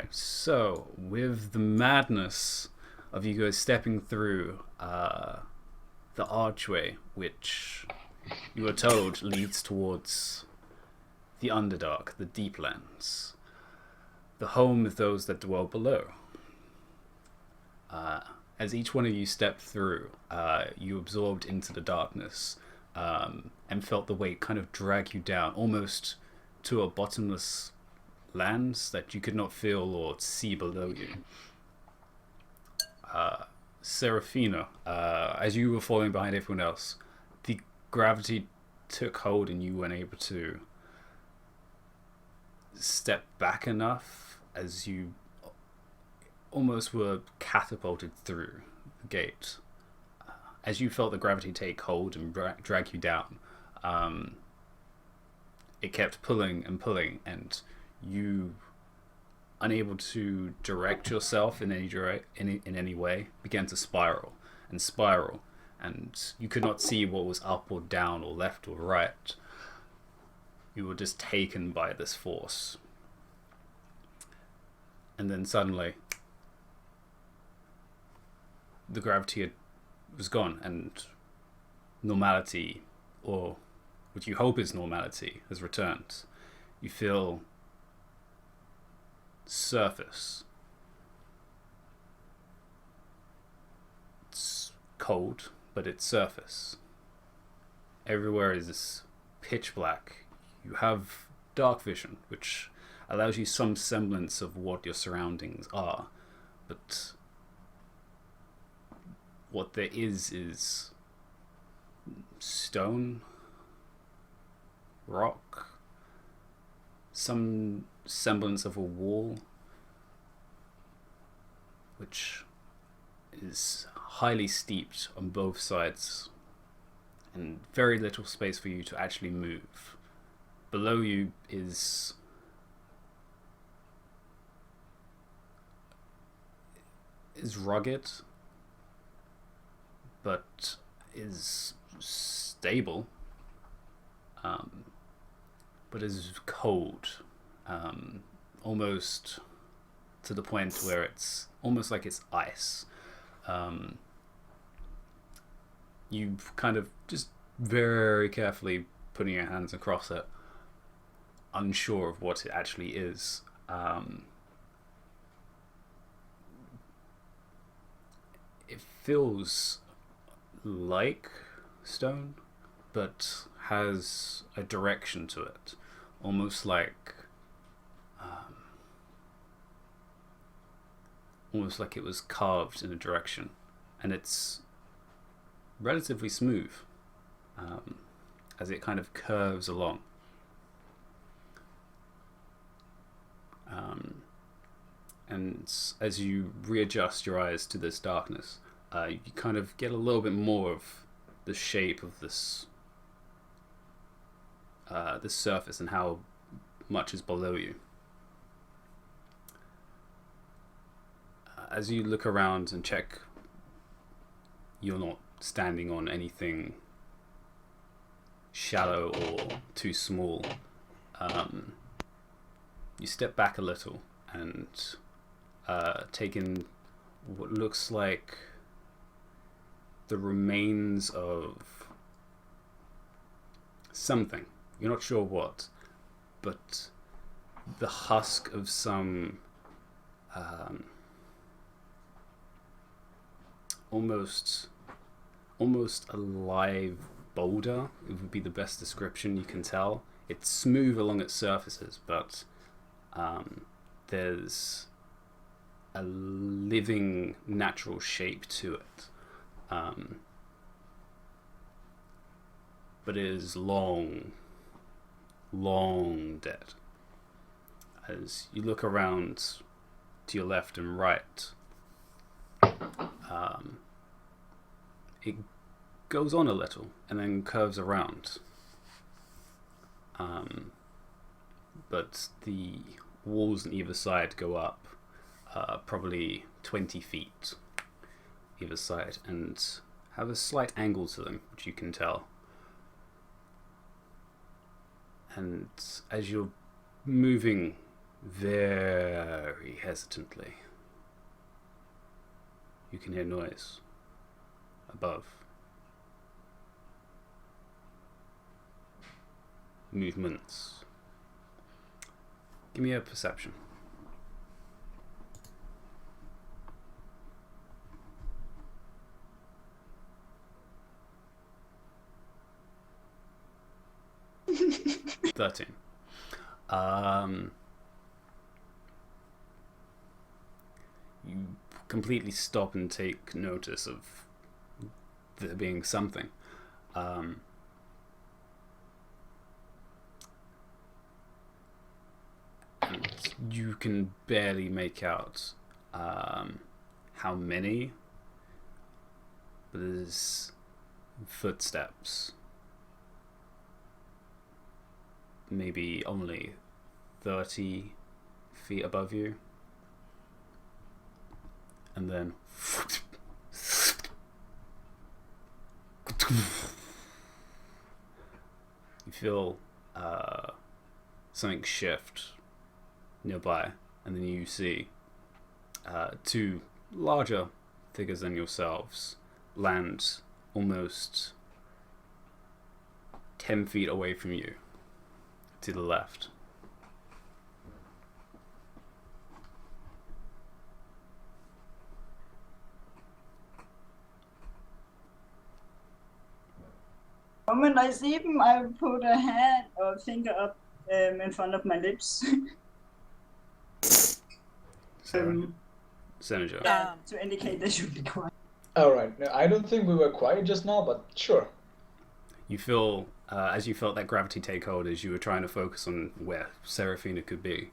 Okay, so with the madness of you guys stepping through the archway, which you were told leads towards the Underdark, the Deeplands, the home of those that dwell below. As each one of you stepped through, you absorbed into the darkness and felt the weight kind of drag you down, almost to a bottomless lands that you could not feel or see below you. Serafina, as you were falling behind everyone else, the gravity took hold and you weren't able to step back enough as you almost were catapulted through the gate. As you felt the gravity take hold and drag you down, it kept pulling and pulling, and you, unable to direct yourself in any way, began to spiral and spiral, and you could not see what was up or down or left or right. You were just taken by this force. And then suddenly, the gravity was gone, and normality, or what you hope is normality, has returned. You feel surface. It's cold, but it's surface. Everywhere is pitch black. You have dark vision, which allows you some semblance of what your surroundings are, but what there is stone, rock, some semblance of a wall, which is highly steeped on both sides, and very little space for you to actually move. Below you is rugged, but is stable, but is cold, almost to the point where it's almost like it's ice. You kind of just very carefully putting your hands across it, unsure of what it actually is. It feels like stone, but has a direction to it, almost like it was carved in a direction, and it's relatively smooth as it kind of curves along. And as you readjust your eyes to this darkness, you kind of get a little bit more of the shape of this surface and how much is below you. As you look around and check you're not standing on anything shallow or too small, you step back a little and take in what looks like the remains of something. You're not sure what, but the husk of some almost a live boulder. It would be the best description you can tell. It's smooth along its surfaces, but there's a living natural shape to it, but it is long dead. As you look around to your left and right, it goes on a little and then curves around, but the walls on either side go up probably 20 feet either side and have a slight angle to them, which you can tell. And as you're moving very hesitantly, you can hear noise above. Movements. Give me a perception. Mm. 13. You completely stop and take notice of there being something. And you can barely make out how many, but there's footsteps. Maybe only 30 feet above you. And then you feel something shift nearby, and then you see two larger figures than yourselves land almost 10 feet away from you to the left. The moment I see them, I put a hand or finger up in front of my lips. Senator. Yeah, to indicate they should be quiet. Alright, I don't think we were quiet just now, but sure. You feel, as you felt that gravity take hold, as you were trying to focus on where Seraphina could be,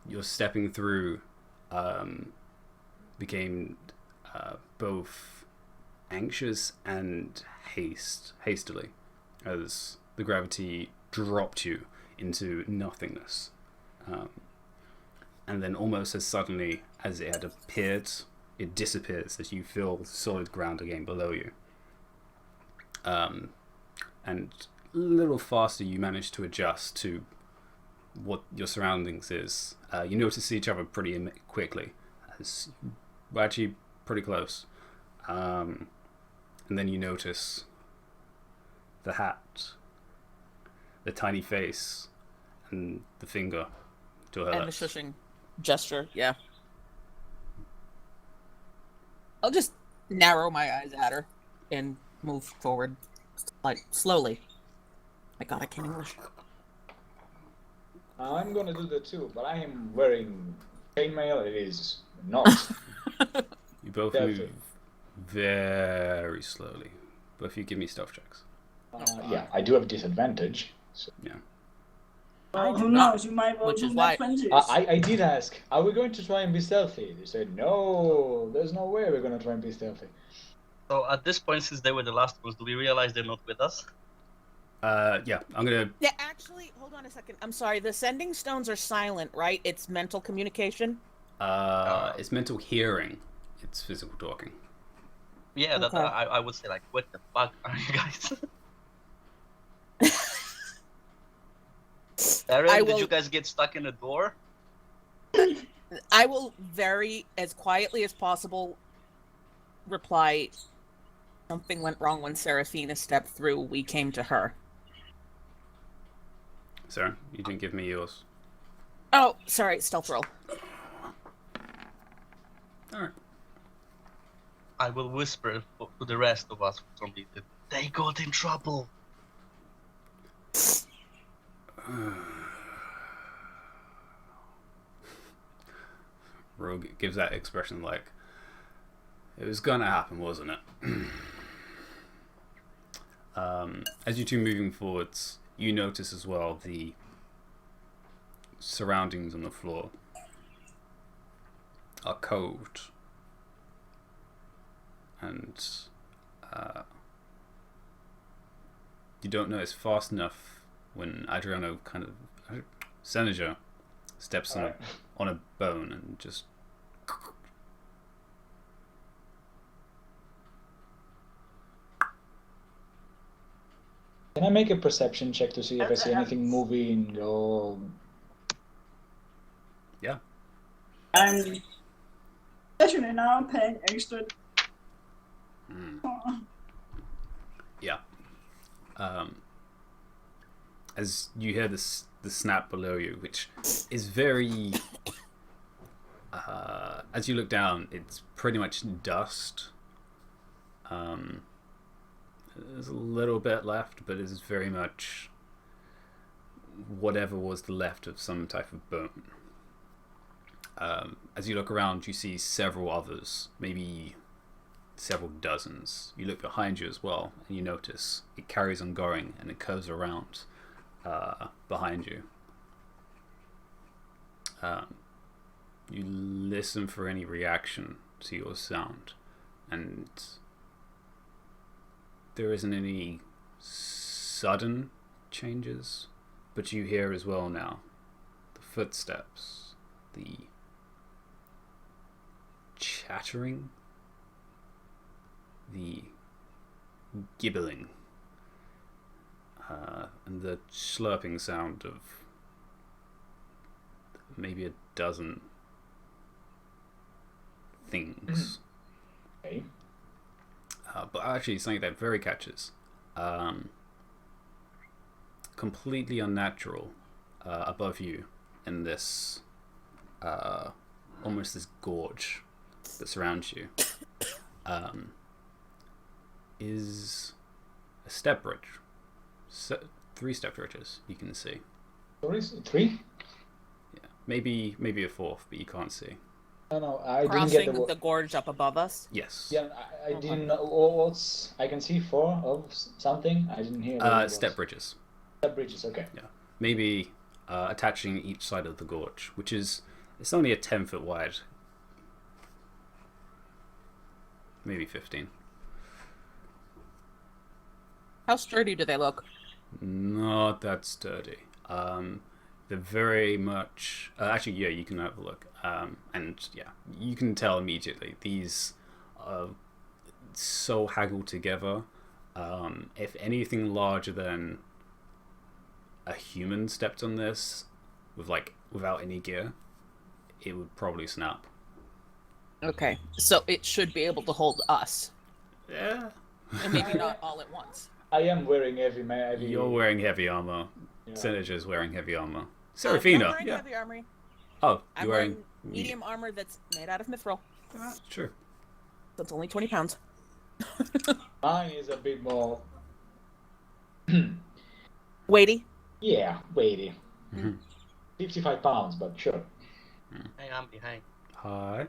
you're stepping through became both anxious and hastily, as the gravity dropped you into nothingness. And then almost as suddenly as it had appeared, it disappears as you feel solid ground again below you. And a little faster you manage to adjust to what your surroundings is. You notice each other pretty quickly, as we're actually pretty close. And then you notice the hat, the tiny face, and the finger to her and lips. the shushing gesture, yeah. I'll just narrow my eyes at her and move forward, like, slowly. My god, I can't English. I'm gonna do that too, but I am wearing chainmail. It is not. You both move very slowly. Both of you give me stealth checks. Yeah, I do have a disadvantage. So. Yeah. Well, who knows? You might roll Which is two why- net 20s. I did ask, are we going to try and be stealthy? They said, no, there's no way we're going to try and be stealthy. So at this point, since they were the last ones, do we realize they're not with us? Yeah, I'm gonna. Yeah, actually, hold on a second. I'm sorry. The sending stones are silent, right? It's mental communication. It's mental hearing. It's physical talking. Yeah, that Okay. I would say, like, what the fuck are you guys? Aaron, I did will- you guys get stuck in a door? I will very, as quietly as possible, reply, something went wrong when Seraphina stepped through. We came to her. Sarah, you didn't give me yours. Oh, sorry, stealth roll. Alright. I will whisper to the rest of us from the. They got in trouble. Rogue gives that expression like, it was gonna happen, wasn't it? As you two moving forwards, you notice as well the surroundings on the floor are cold, and you don't notice fast enough when Adriano Senator steps on a bone and just Can I make a perception check to see if I see anything moving or Yeah. I'm actually now paying extra. Yeah. As you hear the snap below you, which is very. As you look down, it's pretty much dust. There's a little bit left, but it's very much whatever was left of some type of bone. As you look around, you see several others, maybe several dozens. You look behind you as well, and you notice it carries on going, and it curves around behind you. You listen for any reaction to your sound, and there isn't any sudden changes, but you hear as well now the footsteps, the chattering, the gibbling, and the slurping sound of maybe a dozen things. Okay. But actually, something that very catches, completely unnatural, above you in this, almost this gorge that surrounds you, is a step bridge. 3 step bridges you can see. What is it? 3? Yeah, maybe a 4th, but you can't see. No, I didn't Crossing get the gorge up above us. Yes. Yeah, I didn't know what's. I can see 4 of something. I didn't hear. What it was. Step bridges. Step bridges. Okay. Yeah. Maybe attaching each side of the gorge, which is it's only a 10-foot wide. Maybe 15. How sturdy do they look? Not that sturdy. They're very much. Actually, yeah, you can have a look. And yeah, you can tell immediately these are so haggled together. If anything larger than a human stepped on this, without any gear, it would probably snap. Okay, so it should be able to hold us, Yeah. and maybe not all at once. I am wearing heavy. You're wearing heavy armor. Yeah. Senator's wearing heavy armor. I'm Serafina, wearing yeah. heavy armor. Oh, I'm you're wearing medium armor that's made out of mithril. Sure. That's only 20 pounds. Mine is a bit more. Weighty. Yeah, weighty. Mhm. 55 pounds, but sure. Hey, I'm behind. Hi.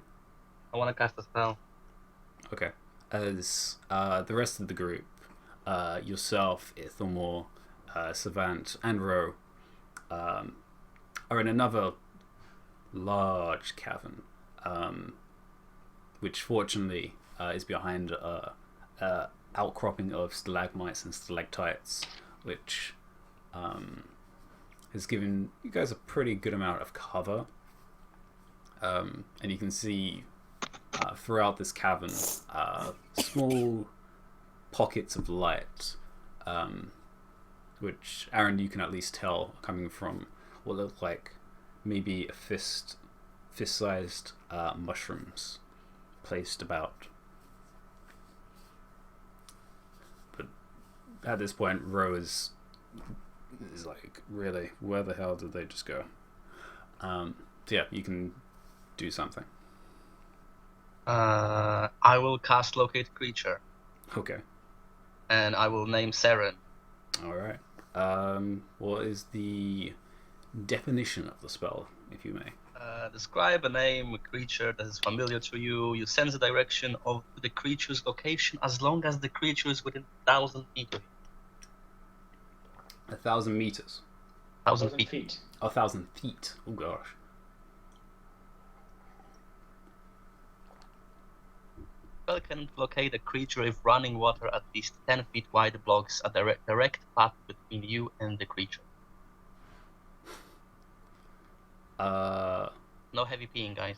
I want to cast a spell. Okay. As the rest of the group, yourself, Ithamore, Savant, and Ro, are in another large cavern, which fortunately is behind a outcropping of stalagmites and stalactites, which has given you guys a pretty good amount of cover. And you can see throughout this cavern small pockets of light, which, Aaron, you can at least tell are coming from what look like maybe a fist-sized mushrooms placed about. But at this point, Ro is like, really, where the hell did they just go? So yeah, you can do something. I will cast Locate Creature, Okay. and I will name Seren. All right. What is the definition of the spell, if you may? Describe a name, a creature that is familiar to you. You sense the direction of the creature's location as long as the creature is within 1,000 meters. 1,000 meters. 1,000 1,000 feet. feet. 1,000 feet. Oh gosh. Spell can locate a creature if running water at least 10 feet wide blocks a direct path between you and the creature. No heavy peeing, guys.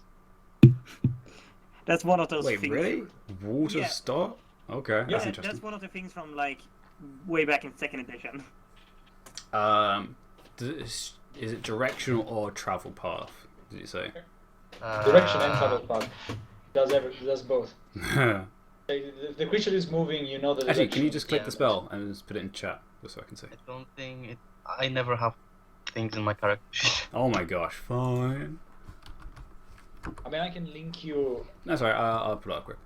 That's one of those Wait, things. really? Water Yeah. stop? Okay, Yeah, that's interesting. that's one of the things from like way back in 2nd edition. Is it directional or travel path? did you say? Direction and travel path. Does both. The creature is moving, you know the direction. Actually, can you just click Yeah, the spell and just put it in chat, just so I can see? I don't think it. I never have things in my character sheet. Oh my gosh, fine. I mean, I can link you. No, sorry, I'll put it up quick.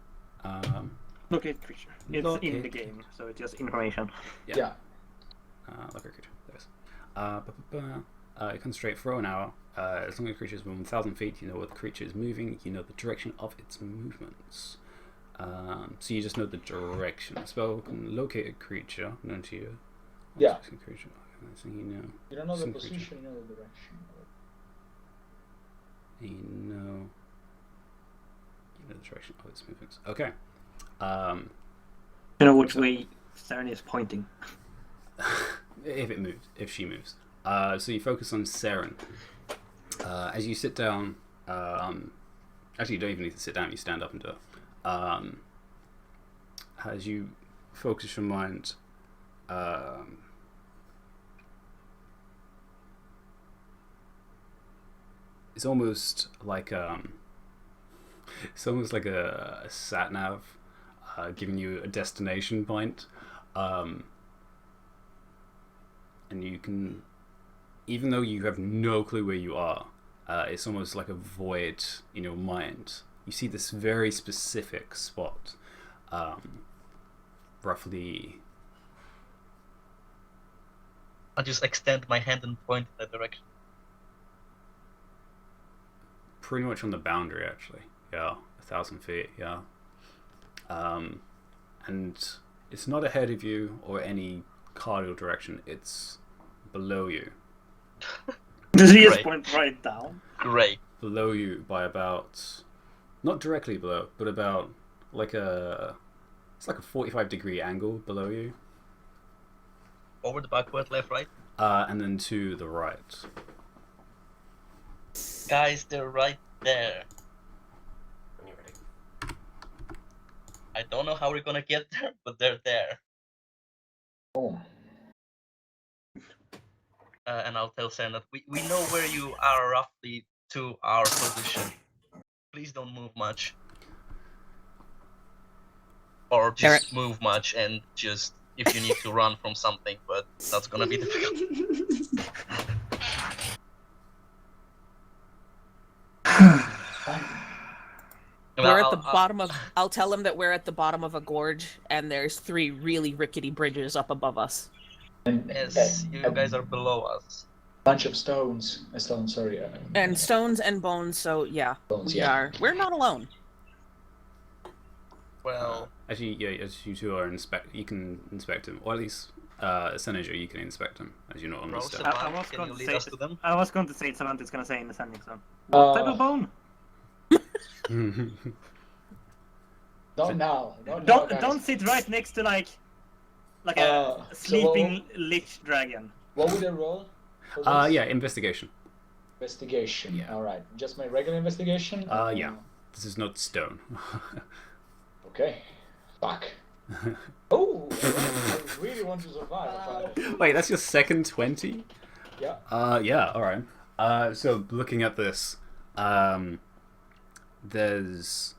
Locate creature. It's Locate in the game, so it's just information. Yeah. Locate creature. There it comes straight for an hour. As long as the creature is within 1,000 feet, you know where the creature is moving, you know the direction of its movements. So you just know the direction. The spell can locate a creature known to you. Yeah. Creature. So you know. You don't know the some position, creature. you know the direction. You know the direction of its movements. Okay. You know which way Saren is pointing. If she moves. So you focus on Saren. As you sit down, actually you don't even need to sit down, you stand up and do it. As you focus your mind, it's almost like a sat nav, giving you a destination point, and you can, even though you have no clue where you are, it's almost like a void in your mind. You see this very specific spot, roughly. I just extend my hand and point in that direction. Pretty much on the boundary, actually. Yeah, 1,000 feet. Yeah. And it's not ahead of you or any cardinal direction. It's below you. Does he just Right. point right down? Great. Below you by about, not directly below, but about it's like a 45-degree angle below you. Forward, backward, left, right. And then to the right. Guys, they're right there. When you're ready. I don't know how we're gonna get there, but they're there. Boom. And I'll tell Saren that we know where you are roughly to our position. Please don't move much. Or just move much and just if you need to run from something, but that's gonna be difficult. We're at the bottom of. I'll tell him that we're at the bottom of a gorge, and there's 3 really rickety bridges up above us. And Yes, you guys are below us. bunch of stones. Sorry. And stones and bones. So yeah, Bones, we yeah. are. We're not alone. Well, Actually, yeah, as you two are you can inspect him, or at least Senator, you can inspect him, as you know on the Rose, step. I was can going you to lead say us to them? I was going to say Savanta's gonna say in the sending zone. What type of bone? Not now. Not now, guys. Don't sit right next to like a sleeping lich dragon. What would I roll? for this? Yeah, investigation. Investigation. Yeah. All right. Just my regular investigation. Yeah. This is not stone. Okay. Fuck. Oh, I really want to survive. Wait, that's your second 20? Yeah. Yeah, alright. So looking at this, there's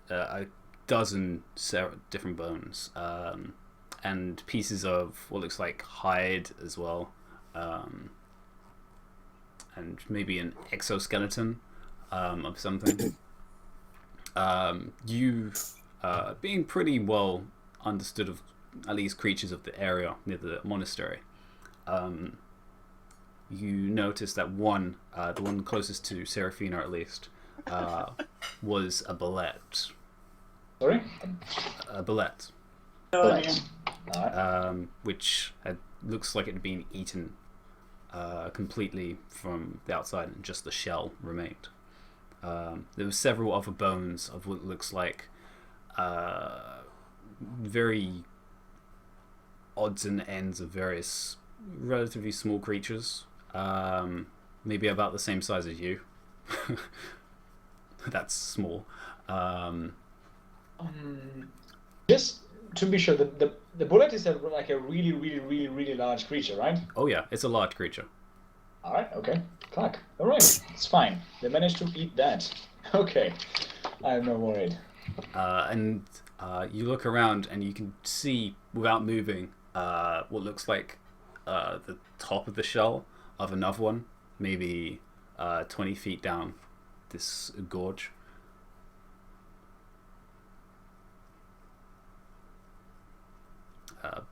a dozen different bones, and pieces of what looks like hide as well, and maybe an exoskeleton of something. You, being pretty well understood of at least creatures of the area near the monastery, you notice that one, the one closest to Seraphina at least, was a bullet. Sorry. A bullet, Relax. All right. which looks like it had been eaten completely from the outside, and just the shell remained. There were several other bones of what looks like very odds and ends of various relatively small creatures, maybe about the same size as you. That's small. Just to be sure, the bullet is like a really large creature, right? Oh yeah, it's a large creature. Alright, okay. Clack. Alright, it's fine. They managed to eat that. Okay. I'm not worried. And you look around and you can see, without moving, what looks like the top of the shell of another one, maybe 20 feet down this gorge.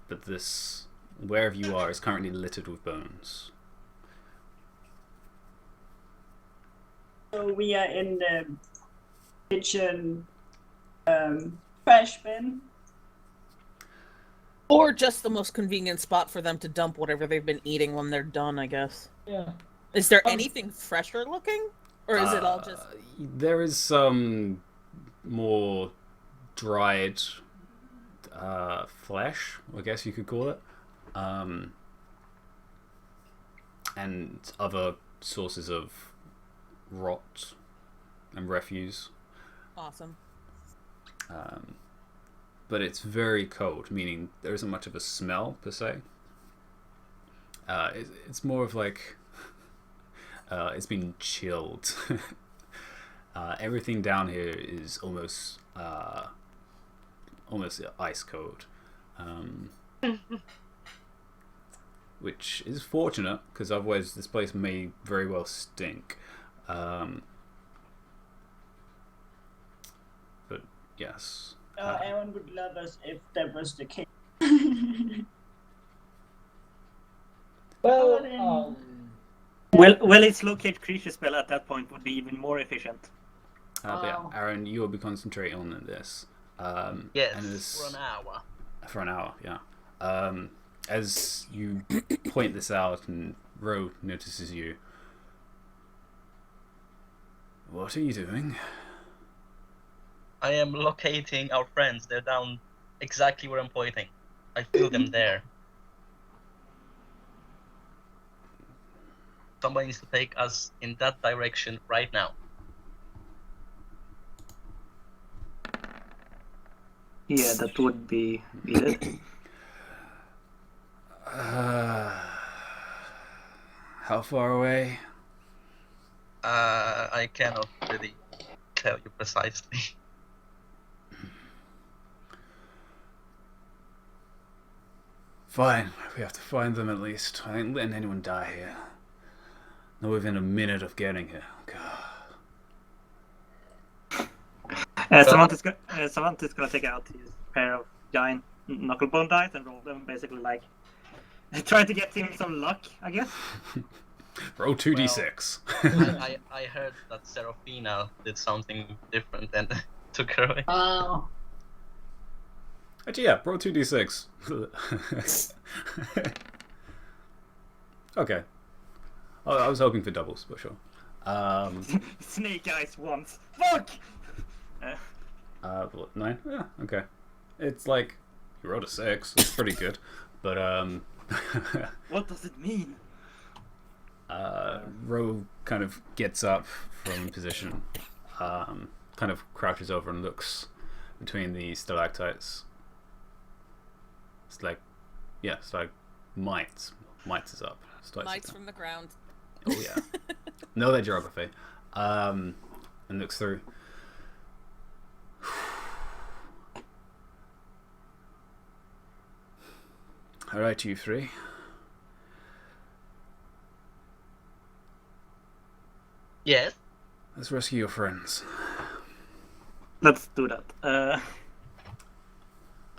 But this, wherever you are, is currently littered with bones. So we are in the kitchen trash bin. Or just the most convenient spot for them to dump whatever they've been eating when they're done, I guess. Yeah. Is there anything fresher looking? Or is it all just... There is some more dried flesh, I guess you could call it. And other sources of rot and refuse. Awesome. But it's very cold, meaning there isn't much of a smell per se. It's more of like it's been chilled. Everything down here is almost ice cold, which is fortunate because otherwise this place may very well stink. But yes. Aaron would love us if that was the case. Well, Well, its locate creature spell at that point would be even more efficient. But yeah, Aaron, you will be concentrating on this. Yes, and as, for an hour. For an hour, yeah. As you point this out and Ro notices you. What are you doing? I am locating our friends. They're down exactly where I'm pointing. I feel them there. Somebody needs to take us in that direction right now. Yeah, that would be it. How far away? I cannot really tell you precisely. Fine, we have to find them at least. I ain't letting anyone die here. Not within a minute of getting here. God. Savanta's gonna take out his pair of giant knucklebone dice and roll them, basically like try to get him some luck, I guess. Roll 2d6. I heard that Serafina did something different and took her away. Oh. Actually, yeah, roll 2d6. Okay. Oh, I was hoping for doubles, but sure. Snake eyes once. Fuck! 9? Yeah, okay. It's like, you rolled a 6. It's pretty good. But, What does it mean? Ro kind of gets up from position, kind of crouches over and looks between the stalactites. It's like, yeah, it's like mites. Mites is up. Mites from the ground. Oh yeah. Know their geography. And looks through. Alright, you three. Yes. Let's rescue your friends. Let's do that.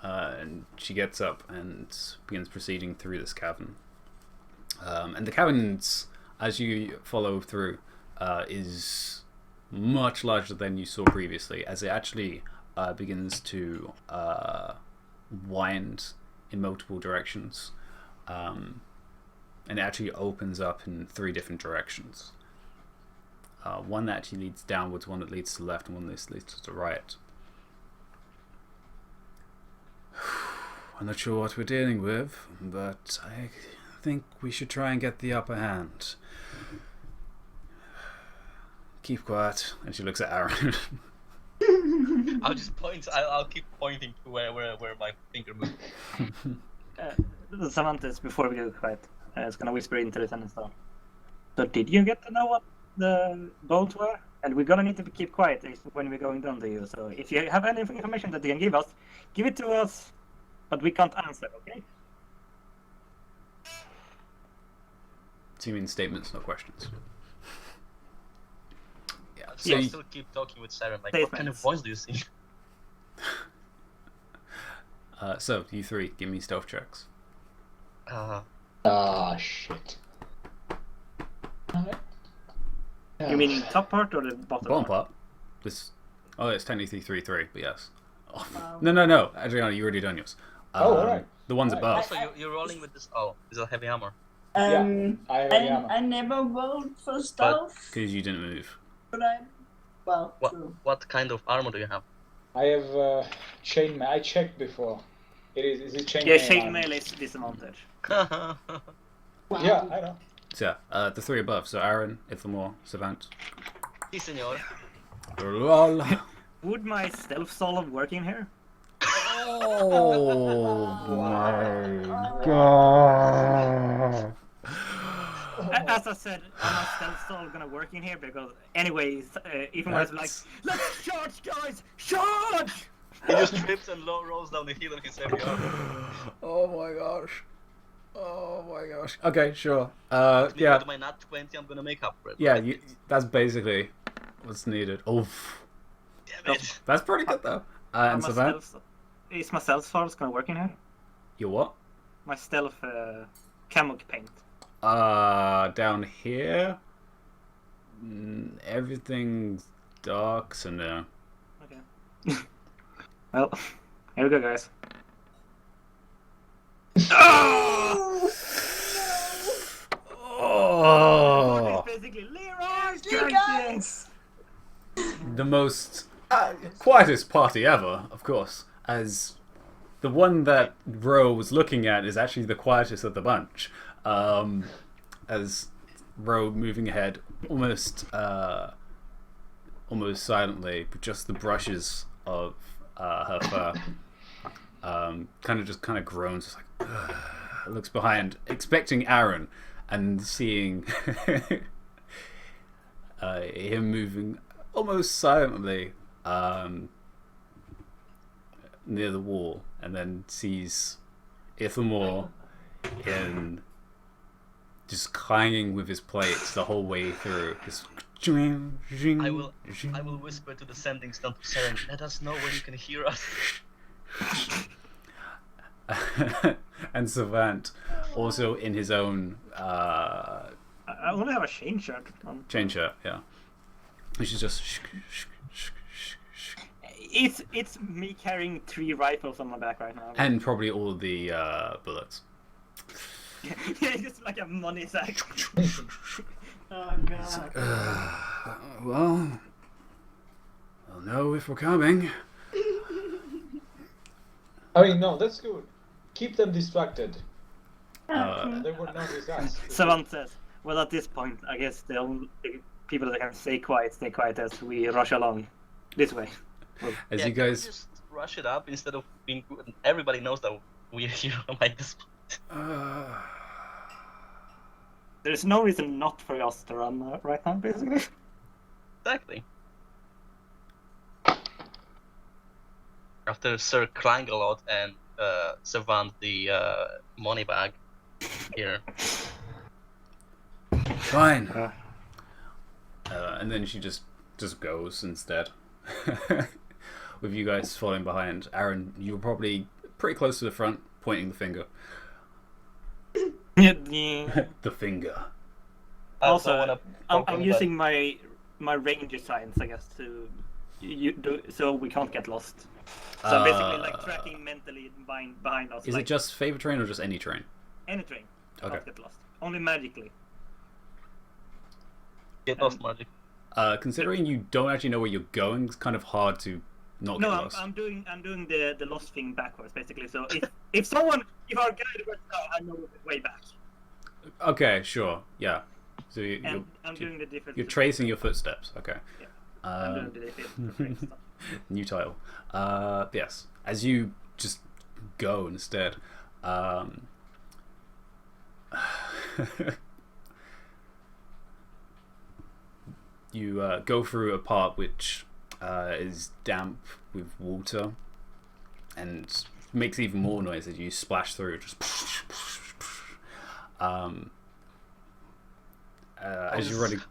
And she gets up and begins proceeding through this cavern. And the caverns, as you follow through, is much larger than you saw previously, as it actually begins to wind in multiple directions. And it actually opens up in 3 different directions. One that actually leads downwards, one that leads to the left, and one that leads to the right. I'm not sure what we're dealing with, but I think we should try and get the upper hand. Keep quiet. And she looks at Aaron. I'll just point. I'll keep pointing to where my finger moves. Savantis, before we go quiet, is gonna whisper into the tennis stone. So did you get to know what the goals were? And we're gonna need to keep quiet when we're going down to you. So if you have any information that you can give us, give it to us. But we can't answer, okay? So you mean statements, not questions? Yeah. So So I you, still keep talking with Siren. Like, Statements. what kind of voice do you see? so you three, give me stealth checks. Ah, shit. You mean top part or the bottom, Bottom part. This. Oh, it's technically 3-3, but yes. Oh. No. Adriana, you already done yours. alright. The ones Alright. above. Also, you're rolling with this. Oh, is a heavy hammer. I have a hammer. I never rolled for stealth. Because you didn't move. But well, What true. what kind of armor do you have? I have chainmail. I checked before. Is it chainmail? Yeah, chainmail is disadvantage. Yeah, I know. So yeah, the three above. So Aaron, Ithamore, Savant. Si, senor. Lol. Would my stealth solve work in here? Oh my god. As I said, I'm not stealth solve gonna work in here because anyways, even when it's like, let's charge, guys, charge! He just trips and low rolls down the hill of his heavy armor. Oh my gosh. Oh my gosh. Okay, sure. With my nat 20, I'm gonna make up for it. Yeah, that's basically what's needed. Oh, Damn it. that's pretty good though. And Savant, Is my stealth solve gonna work in here? you what? My stealth camo paint. Down here, everything's dark, so no. Okay. Well, here we go, guys. Oh, It's basically Leroy's You Jenkins! the most quietest party ever, of course, as the one that Ro was looking at is actually the quietest of the bunch. As Ro moving ahead, almost silently, but just the brushes of her fur, kind of groans, just like looks behind, expecting Aaron, and seeing him moving almost silently near the wall, and then sees Ithamore in just clanging with his plates the whole way through. This I will whisper to the sending stone to Siren, let us know when you can hear us. And Savant, also in his own I only have a chain shirt on. chain shirt, yeah. Which is just It's me carrying 3 rifles on my back right now. and probably all the bullets. Yeah, it's just like a money sack. Oh god. Well, we'll know if we're coming. I mean, no, that's good. Keep them distracted. Uh, They would notice us. Savant says, well, at this point, I guess the only people that can stay quiet as we rush along this way. As Yeah, you can we guys, just rush it up instead of being. Everybody knows that we're here by this point. There's no reason not for us to run right now, basically. Exactly. After Sir Clangalot and Savant the money bag here. fine. And then she just goes instead. With you guys following behind. Aaron, you were probably pretty close to the front, pointing the finger. Yeah. The finger. Also, I'm using my ranger signs, I guess, to so we can't get lost. So I'm basically like tracking mentally behind us. Is like, it just favor train or just any train? any train? Okay. Can't get lost. Only magically. Get lost, magic. Considering you don't actually know where you're going, it's kind of hard to not get No, lost. I'm doing the lost thing backwards, basically. So if our guide works out, I know the way back. Okay, sure, yeah. So And I'm doing the different. you're tracing your footsteps. Okay. Yeah. I'm doing the different stuff. New title. Yes. As you just go instead. you go through a part which is damp with water, and makes even more noise as you splash through. Just as you're running.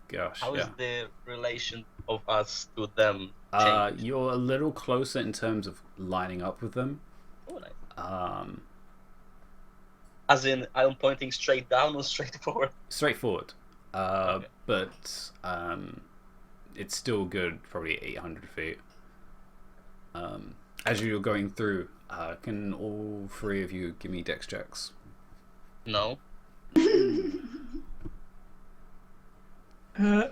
Gosh, How yeah. is the relation of us to them changed? You're a little closer in terms of lining up with them. Oh, nice. Um, As in, I'm pointing straight down or straight forward? straight forward. Okay. But it's still good, probably 800 feet. As you're going through, can all three of you give me dex checks? No. Uh,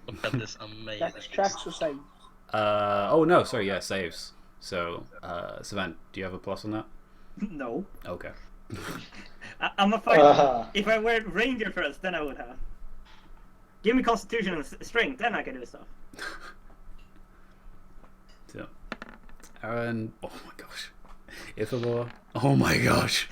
Look at this amazing. Extracts or saves. Oh no, sorry, yeah, saves. So, Savant, do you have a plus on that? no. Okay. I'm a fighter. If I were ranger first, then I would have. Give me constitution and strength, then I can do stuff. So, Aaron, oh my gosh. Ithamar, oh my gosh.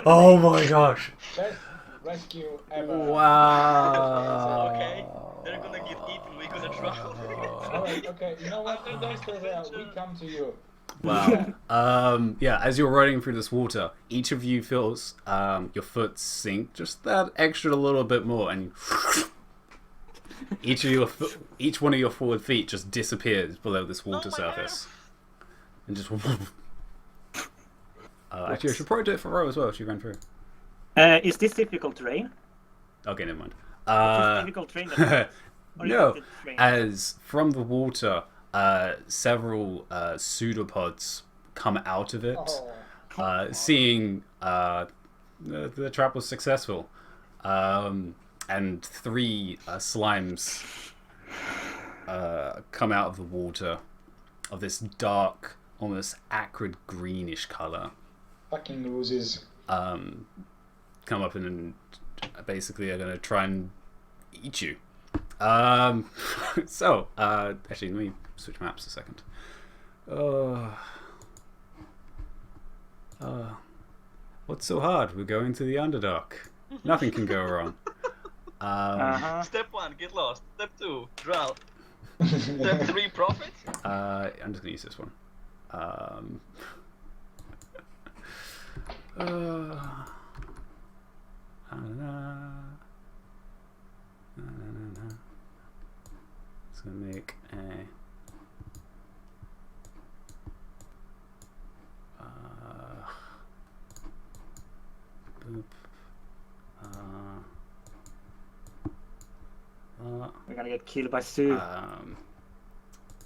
Oh my gosh. Best rescue ever. Wow. Okay, they're gonna get eaten, we're gonna drown. Alright, okay, you know what? You guys stay there. We come to you. Wow. Yeah, as you're running through this water, each of you feels your foot sink just that extra little bit more, and each one of your forward feet just disappears below this water surface, and just. Actually, I should probably do it for Ro as well. She ran through. Is this difficult terrain? Okay, never mind. Is difficult terrain? No, as from the water, several pseudopods come out of it, seeing the trap was successful, and three slimes come out of the water of this dark, almost acrid greenish color. Fucking loses. Come up and basically are going to try and eat you. So, actually, let me switch maps a second. What's so hard? We're going to the Underdark. Nothing can go wrong. Step 1, get lost. Step 2, drown. Step 3, profit. I'm just going to use this one. It's gonna make a boop. We're gonna get killed by Sue.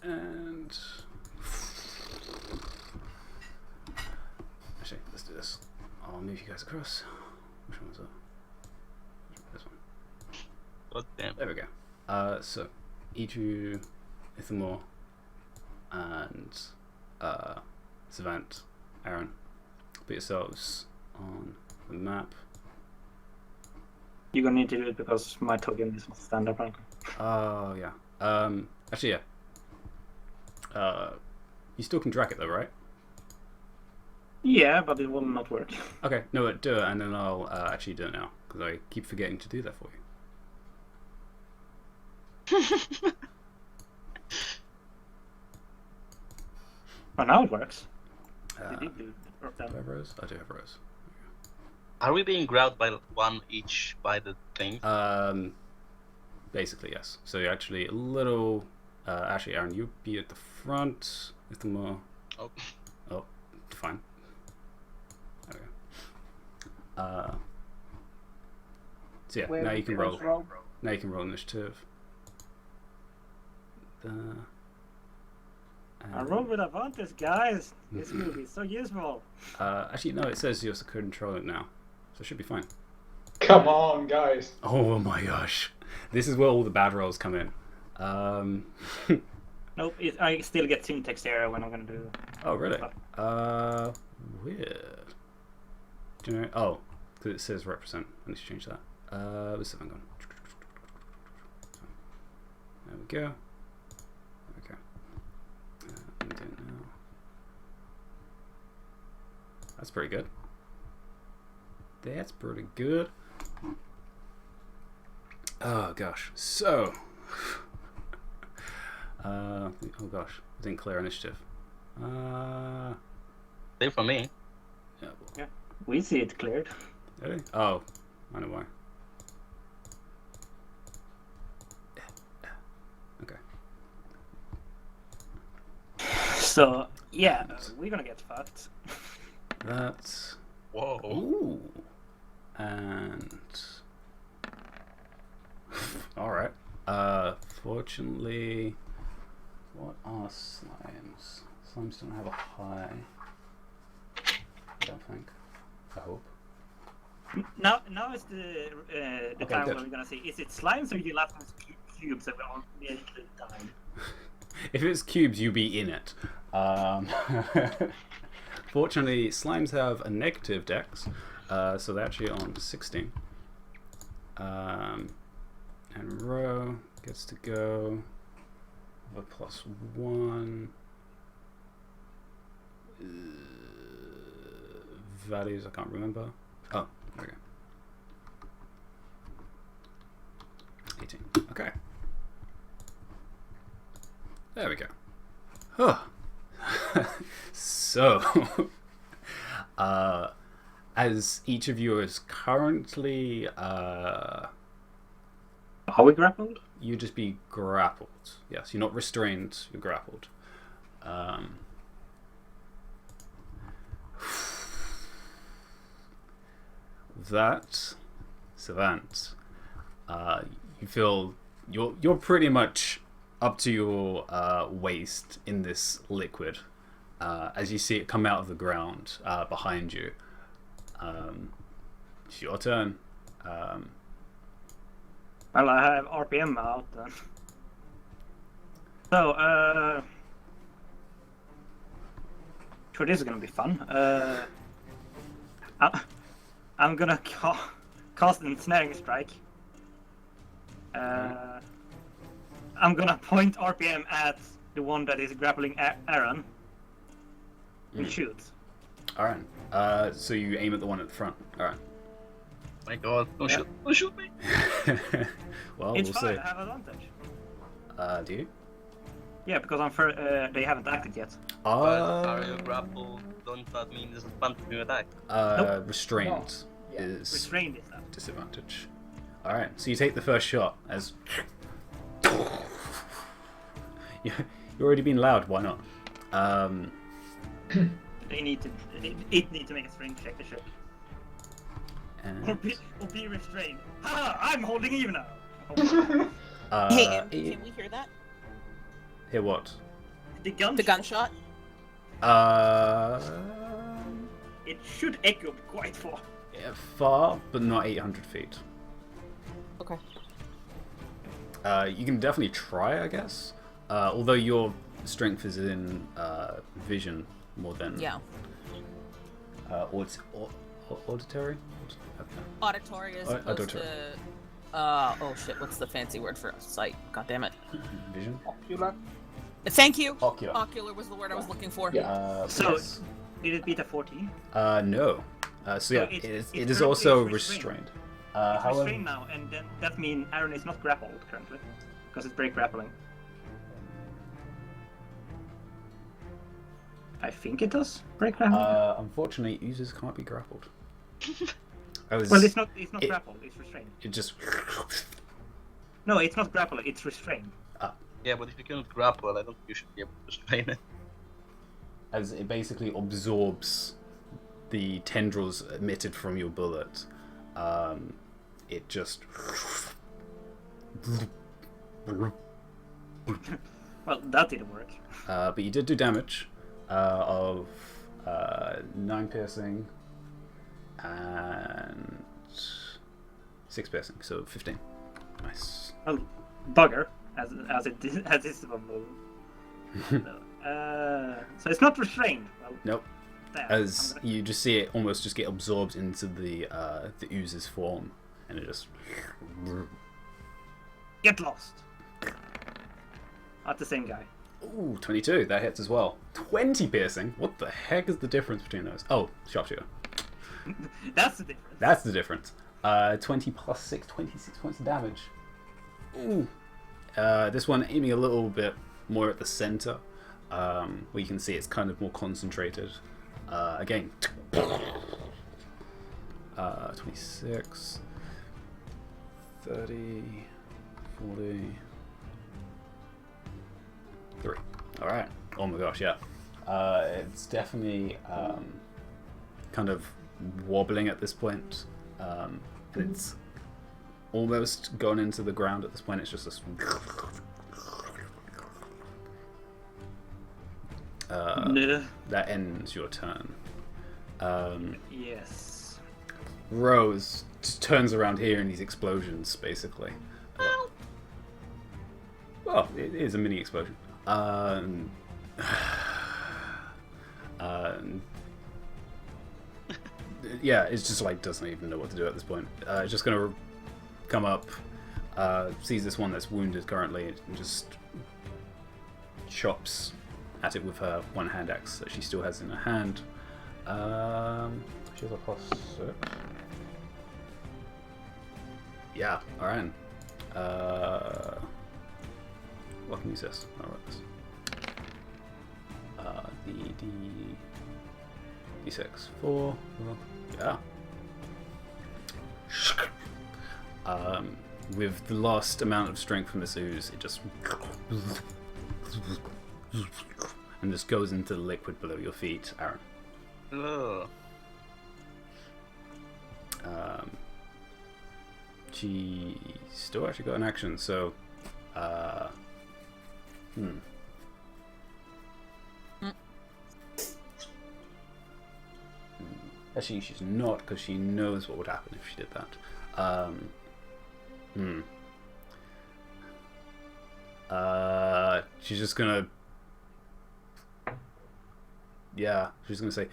And actually, let's do this. I'll move you guys across. Which one was that? This one. God damn. There we go. So each of you, Ithamar and Savant, Aaron, put yourselves on the map. You're gonna need to do it because my token is not standard rank. Oh yeah. Actually yeah. You still can drag it though, right? Yeah, but it will not work. Okay, no, do it, and then I'll actually do it now because I keep forgetting to do that for you. Oh, now it works. Do I have rows? I do have rows. Are we being grabbed by one each by the thing? Basically yes. So you're actually a little. Actually, Aaron, you be at the front. Ithamar. Oh. Oh, fine. There we go. So yeah, Where now you can roll. roll. Now you can roll initiative. I roll with advantage, guys. This will be so useful. Actually, no, it says you're controlling it now, so it should be fine. Come on, guys. Oh my gosh, this is where all the bad rolls come in. Nope, I still get syntax error when I'm gonna do. Oh really? Weird. Do you know? Oh, because it says represent. I need to change that. Where's the gone? There we go. Okay. Let me do it now. That's pretty good. That's pretty good. Oh gosh. So, Oh gosh, I didn't clear initiative. Same for me. Yeah. Yeah, we see it cleared. Really? Oh, I know why. Okay. So yeah, we're gonna get fucked. That's. Whoa. Ooh. And. Alright. Fortunately. What are slimes? Slimes don't have a high. I don't think. I hope. Now is the Okay, time good. where we're gonna see, is it slimes or gelatinous cubes that we all immediately died? If it's cubes, you be in it. Fortunately, slimes have a negative dex, so they're actually on 16. And Ro gets to go with a +1. Values I can't remember. Oh, there we go. 18. Okay. There we go. Huh. So, as each of you is currently, Are we grappled? you just be grappled. Yes, you're not restrained, you're grappled. That, Savant, you feel you're pretty much up to your waist in this liquid as you see it come out of the ground behind you. It's your turn. Well, I have RPM out then. So, sure, this is gonna be fun. I'm gonna cast an ensnaring strike. I'm gonna point RPM at the one that is grappling Aaron. And shoot. Alright. So you aim at the one at the front. Alright. My God! Don't shoot me! Well, It's we'll fine, see. I have advantage. Do you? Yeah, because they haven't acted yet. But are you grappled? Don't that mean there's advantage to your attack? Nope. Restrained is Restrained is that. disadvantage. Alright, so you take the first shot as you're already being loud, why not? It needs to make a strength check to shoot. Or And, be restrained. Ha! I'm holding even now. Hey, Andy, can we hear that? hear what? The gun. The gunshot? It should echo quite far. Yeah, far, but not 800 feet. Okay. You can definitely try, I guess. Although your strength is in vision more than Yeah. auditory. Okay. Auditory as opposed Auditory. to... oh shit, what's the fancy word for sight? God damn it. Vision. Ocular. Thank you! Ocular. Ocular was the word I was looking for. So, yes. did it beat a 14? No. So yeah, it's it is currently also restrained. restrained. It's restrained now, and then that means Aaron is not grappled currently. Because it's break grappling. I think it does break grappling. Unfortunately, users can't be grappled. Well, it's not grappled, it's restrained. It just. No, it's not grappled, it's restrained. Yeah, but if you cannot grapple, I don't think you should be able to restrain it. As it basically absorbs the tendrils emitted from your bullet. It just. Well, that didn't work. But you did do damage of 9 piercing and 6 piercing, so 15. Nice. Well, bugger, as it's one move. So it's not restrained. Well, Nope. there, As I'm gonna- you just see it almost just get absorbed into the ooze's form, and it just. Get lost. At the same guy. Ooh, 22. That hits as well. 20 piercing. What the heck is the difference between those? Oh, sharpshooter. That's the difference. That's the difference. 20 plus 6, 26 points of damage. Ooh. This one aiming a little bit more at the center, where you can see it's kind of more concentrated. Again, 26, 30, 40, 3. All right. Oh my gosh, yeah. It's definitely kind of wobbling at this point. It's almost gone into the ground at this point. It's just this. That ends your turn. Yes. Rose turns around hearing these explosions, basically. Well, it is a mini explosion. Yeah, it's just like doesn't even know what to do at this point. It's just gonna come up, sees this one that's wounded currently, and just chops at it with her one hand axe that she still has in her hand. She has a +6. Yeah, alright. What can you use this? Alright. The D6. 4. Yeah. With the last amount of strength from this ooze, it just and just goes into the liquid below your feet, Aaron. Ugh. She still actually got an action, so Actually, she's not, because she knows what would happen if she did that. She's just gonna... Yeah, she's gonna say,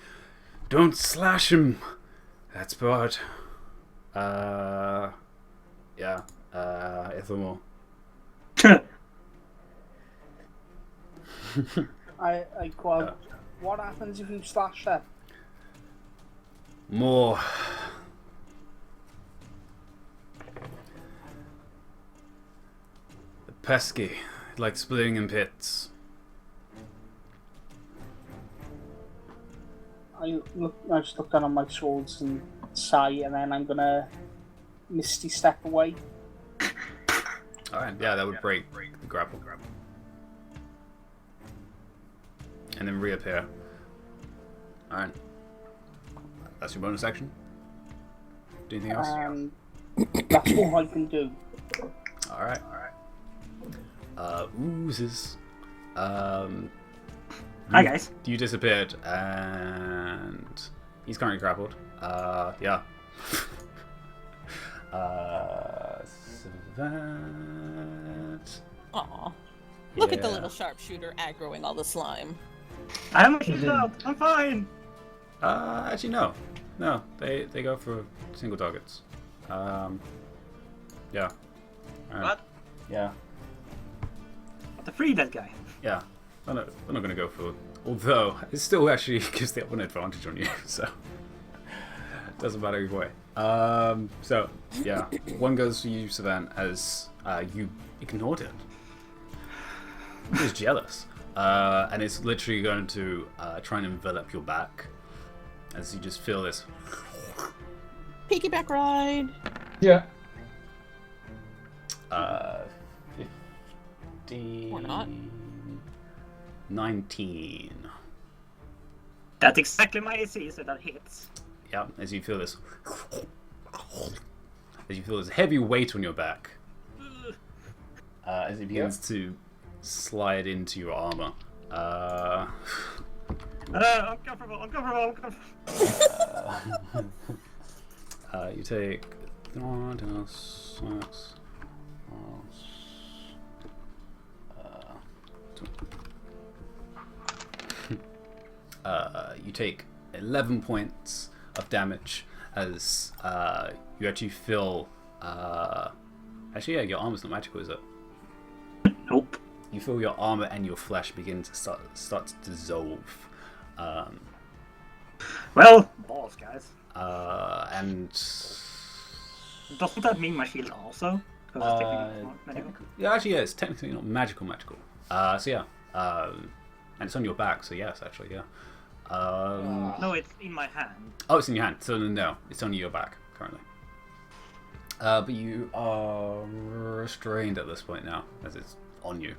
"Don't slash him! That's bad." Yeah, Ithamore. I quote, what happens if you slash her? More. Pesky, like splitting in pits. I just look down on my swords and sigh, and then I'm gonna misty step away. Alright, yeah, that would break the grapple. And then reappear. Alright. That's your bonus action? Do anything else? That's all I can do. Alright. Oozes. Hi guys. You disappeared, and he's currently grappled. Yeah. So that... Aw. Look at the little sharpshooter aggroing all the slime. I'm out. I'm fine. Actually, no. No, they go for single targets. Yeah. What? Yeah. To free that guy. Yeah. We're not going to go for... Although, it still actually gives the one advantage on you, so... Doesn't matter either way. So, yeah. One goes for you, Savan, as you ignored it. He was jealous. And it's literally going to try and envelop your back. As you just feel this... Piggyback ride! Yeah. 15... Or not. 19. That's exactly my AC, so that hits. Yeah, as you feel this... As you feel this heavy weight on your back. As it begins to slide into your armor. Uncomfortable. You take... you take 11 points of damage as you actually feel... actually, yeah, your armor's not magical, is it? Nope. You feel your armor and your flesh begin to start to dissolve. Well, balls, guys. And... Doesn't that mean my shield also? Because it's technically not magical. Yeah, actually, yeah, it's technically not magical. So yeah, and it's on your back. So yes, actually, yeah. No, it's in my hand. Oh, it's in your hand. So no, it's on your back currently. But you are restrained at this point now, as it's on you.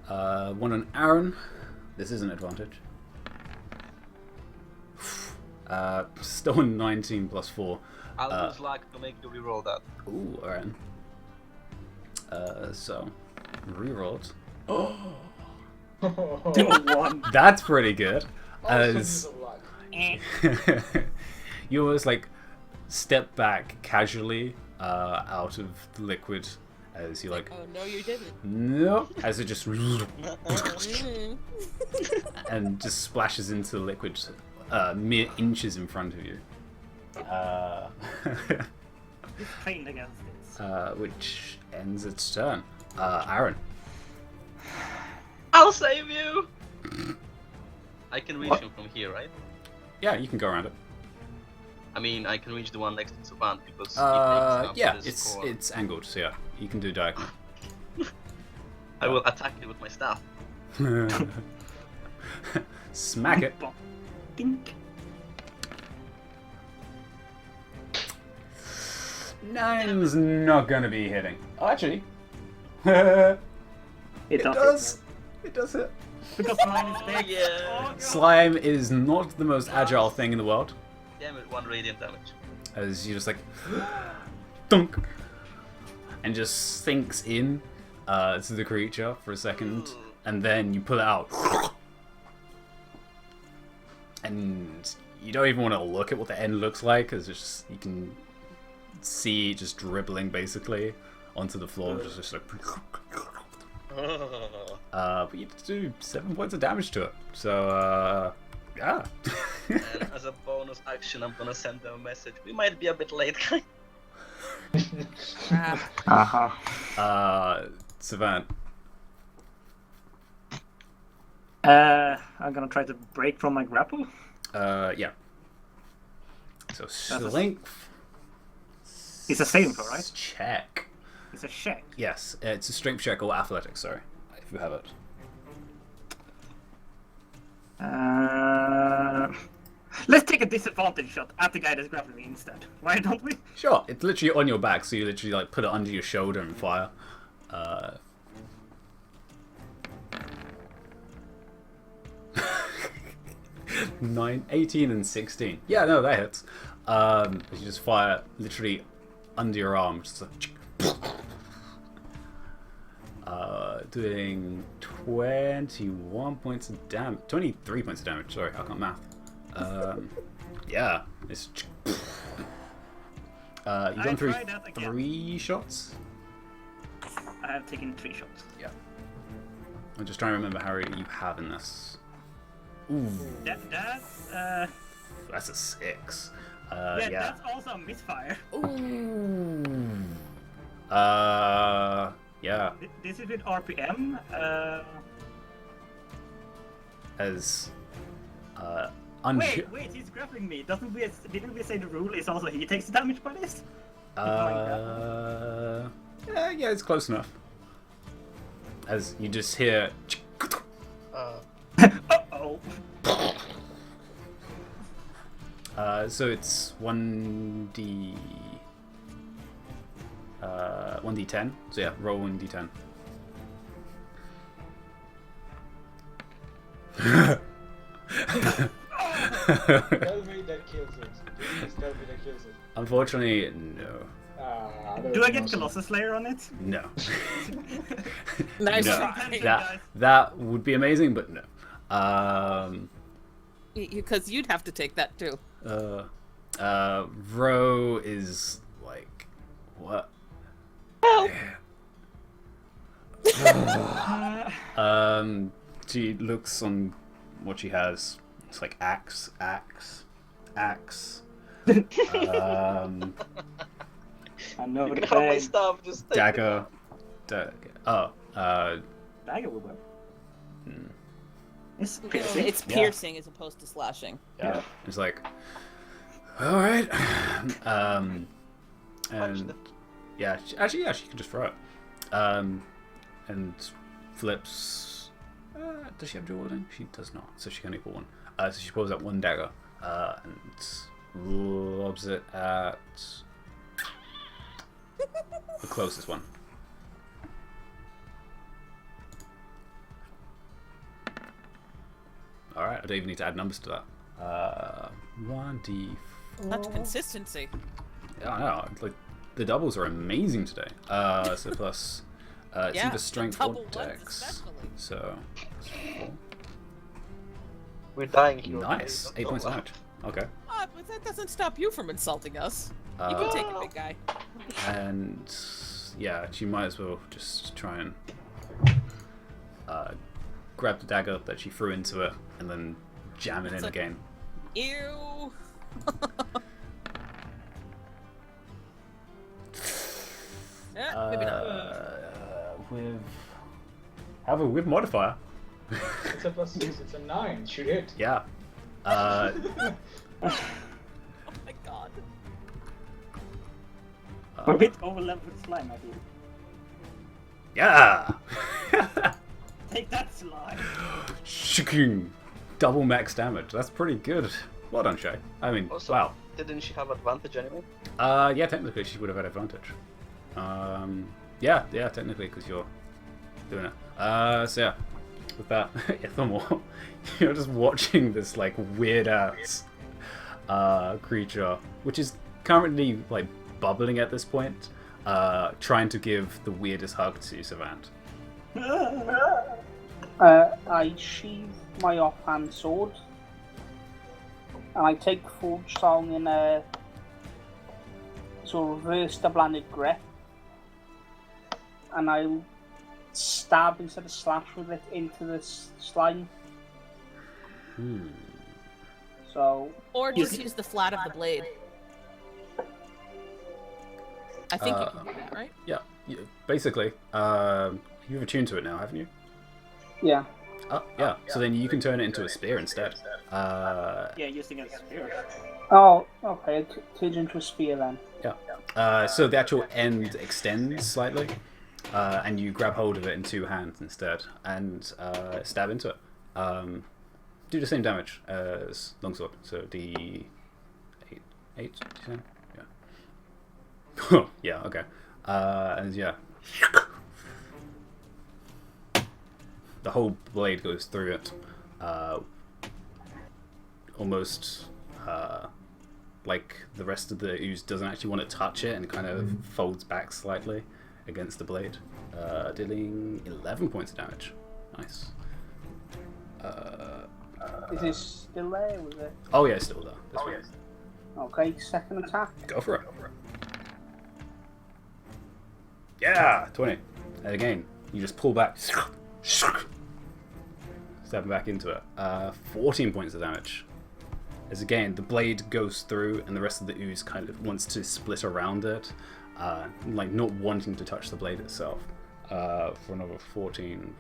One on Aaron. This is an advantage. Still 19 plus 4. I'll use luck to make you reroll that. Ooh, Aaron. So, rerolled. One. That's pretty good. Also As use of luck. you always like step back casually out of the liquid as you like. Oh no, you didn't. No, as it just Mm. and just splashes into the liquid mere inches in front of you. It's trained against it. Which ends its turn. Aaron. I'll save you! I can reach him from here, right? Yeah, you can go around it. I mean, I can reach the one next to Savant because he takes Yeah, up this core. it's angled, so yeah, you can do diagonal. I will attack it with my staff. Smack it. Dink. 9's not gonna be hitting. Oh, actually, it It does. It does hit. Because mine is big. Yeah. Oh, God. Slime is not the most agile thing in the world. Damn it, 1 radiant damage. As you just like dunk and just sinks in to the creature for a second, and then you pull it out, and you don't even want to look at what the end looks like, because it's just you can see it just dribbling basically onto the floor, just like. But you do 7 points of damage to it. So yeah. And as a bonus action, I'm gonna send them a message. We might be a bit late, guys. Savant. I'm gonna try to break from my grapple. Yeah. So strength. It's a saving throw, right? Check. It's a check. Yes, it's a strength check or athletics. Sorry, if you have it. Let's take a disadvantage shot at the guy that's grappling me instead. Why don't we? Sure. It's literally on your back, so you literally like put it under your shoulder and fire. 9, 18, and 16. Yeah, no, that hits. You just fire literally under your arm, just like, doing 21 points of damage. 23 points of damage. Sorry, I can't math. Yeah, it's. You've gone through tried that again. 3 shots. I have taken 3 shots. Yeah. I'm just trying to remember how many you have in this. Ooh, that's a 6. Yeah, Yeah. that's also a misfire. Ooh. Yeah. This is with RPM. As Wait, he's grappling me. Didn't we say the rule is also he takes the damage by this? yeah, it's close enough. As you just hear. Uh-oh. So it's 1d. 1d10. So yeah, roll 1d10. Tell me that kills it. Please tell me that kills it. Unfortunately, no. Do I get Colossus Slayer on it? No. Nice No. try. That would be amazing, but no. Because you'd have to take that too. Ro is like, what? She looks on what she has. It's like axe. I know You the can have my bag. stuff, just take Dagger. Dagger will work. It's piercing. It's piercing as opposed to slashing. Yeah. It's like, all right. Punch And it. Yeah, she can just throw it. And flips. Does she have dual wielding? She does not, so she can only pull one. So she pulls out one dagger and lobs it at the closest one. All right, I don't even need to add numbers to that. 1d4. That's consistency. Yeah, I know. Like the doubles are amazing today. So plus, it's either strength or double ones dex. especially. So We're dying here. nice, Okay? 8 points of damage. Okay, But that doesn't stop you from insulting us. You can take a big guy. and yeah, she might as well just try and grab the dagger that she threw into it and then jam it in again. Ew. Yeah, maybe not. However, with modifier. It's a +6. It's a 9. Should hit. Yeah. Oh my god. We're a bit over-leveled slime, I feel. Yeah. Take that, slime! Shooking. Double max damage. That's pretty good. Well done, Shay. I mean, Also, wow. didn't she have advantage anyway? Yeah, technically she would have had advantage. Yeah, technically, because you're doing it. So yeah, with that, Ithamore, you're just watching this like weird ass creature, which is currently like bubbling at this point, trying to give the weirdest hug to Savant. I sheathe my offhand sword, and I take Forge Song in a sort of reverse double-handed grip, and I stab instead of slash with it into the slime. So. Or just use the flat of the blade. I think you can do that, right? Yeah, basically, you've attuned to it now, haven't you? Yeah. Oh, yeah. So then you can turn it into a spear instead. Yeah, using a spear. Oh, okay. It turns into a spear then. Yeah. So the actual end extends slightly, and you grab hold of it in two hands instead, and stab into it. Do the same damage as longsword. So D8, 8, 10? Yeah. Yeah. Okay. And yeah. The whole blade goes through it, almost like the rest of the ooze doesn't actually want to touch it and kind of folds back slightly against the blade, dealing 11 points of damage. Nice. Is this still there? Was it? Oh yeah, it's still there. This one. Okay, second attack. Go for it. Yeah, 20. And again, you just pull back. Stepping back into it. 14 points of damage. As again, the blade goes through and the rest of the ooze kind of wants to split around it, like not wanting to touch the blade itself. For another 14.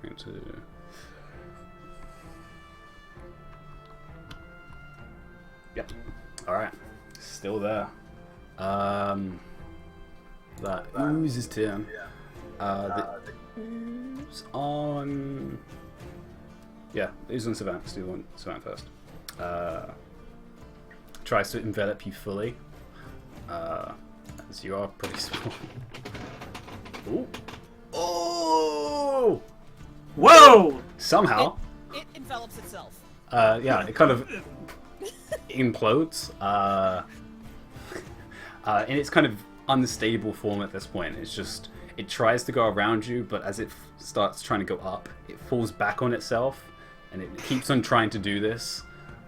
Yep. Alright. Still there. That ooze's turn. The ooze on... Yeah, ooze on Savant. Let's do Savant first. Tries to envelop you fully. As you are pretty small. Ooh. Oh! Whoa! Somehow. It envelops itself. Yeah, it kind of implodes. In its kind of unstable form at this point. It's just, it tries to go around you, but as it starts trying to go up, it falls back on itself, and it keeps on trying to do this.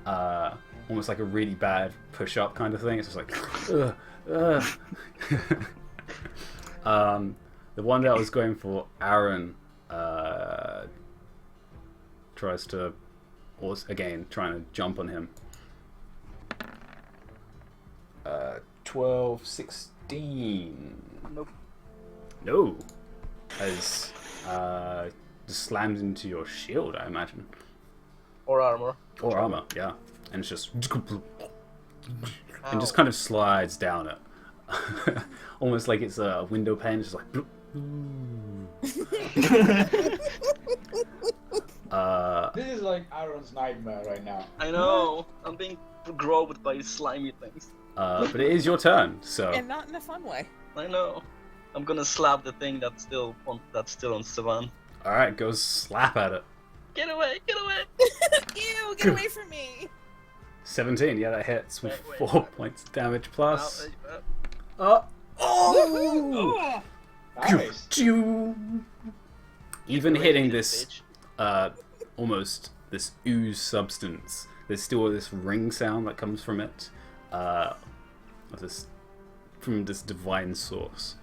Almost like a really bad push-up kind of thing. It's just like, the one that I was going for, Aaron, tries to, again, trying to jump on him. 12, 16. Nope. No. As just slams into your shield, I imagine. Or armor. Or armor, yeah. And it's just and just kind of slides down it. almost like it's a window pane. It's just like. Bloop. This is like Aaron's nightmare right now. I know. I'm being groped by slimy things. But it is your turn, so. And not in a fun way. I know. I'm gonna slap the thing that's still on Savan. All right, go slap at it. Get away! Get away! Ew, get away from me! 17, yeah, that hits with Wait, 4 points of damage plus. Now, Oh! Nice. Even away, hitting you this, bitch. almost this ooze substance, there's still this ring sound that comes from it, from this divine source,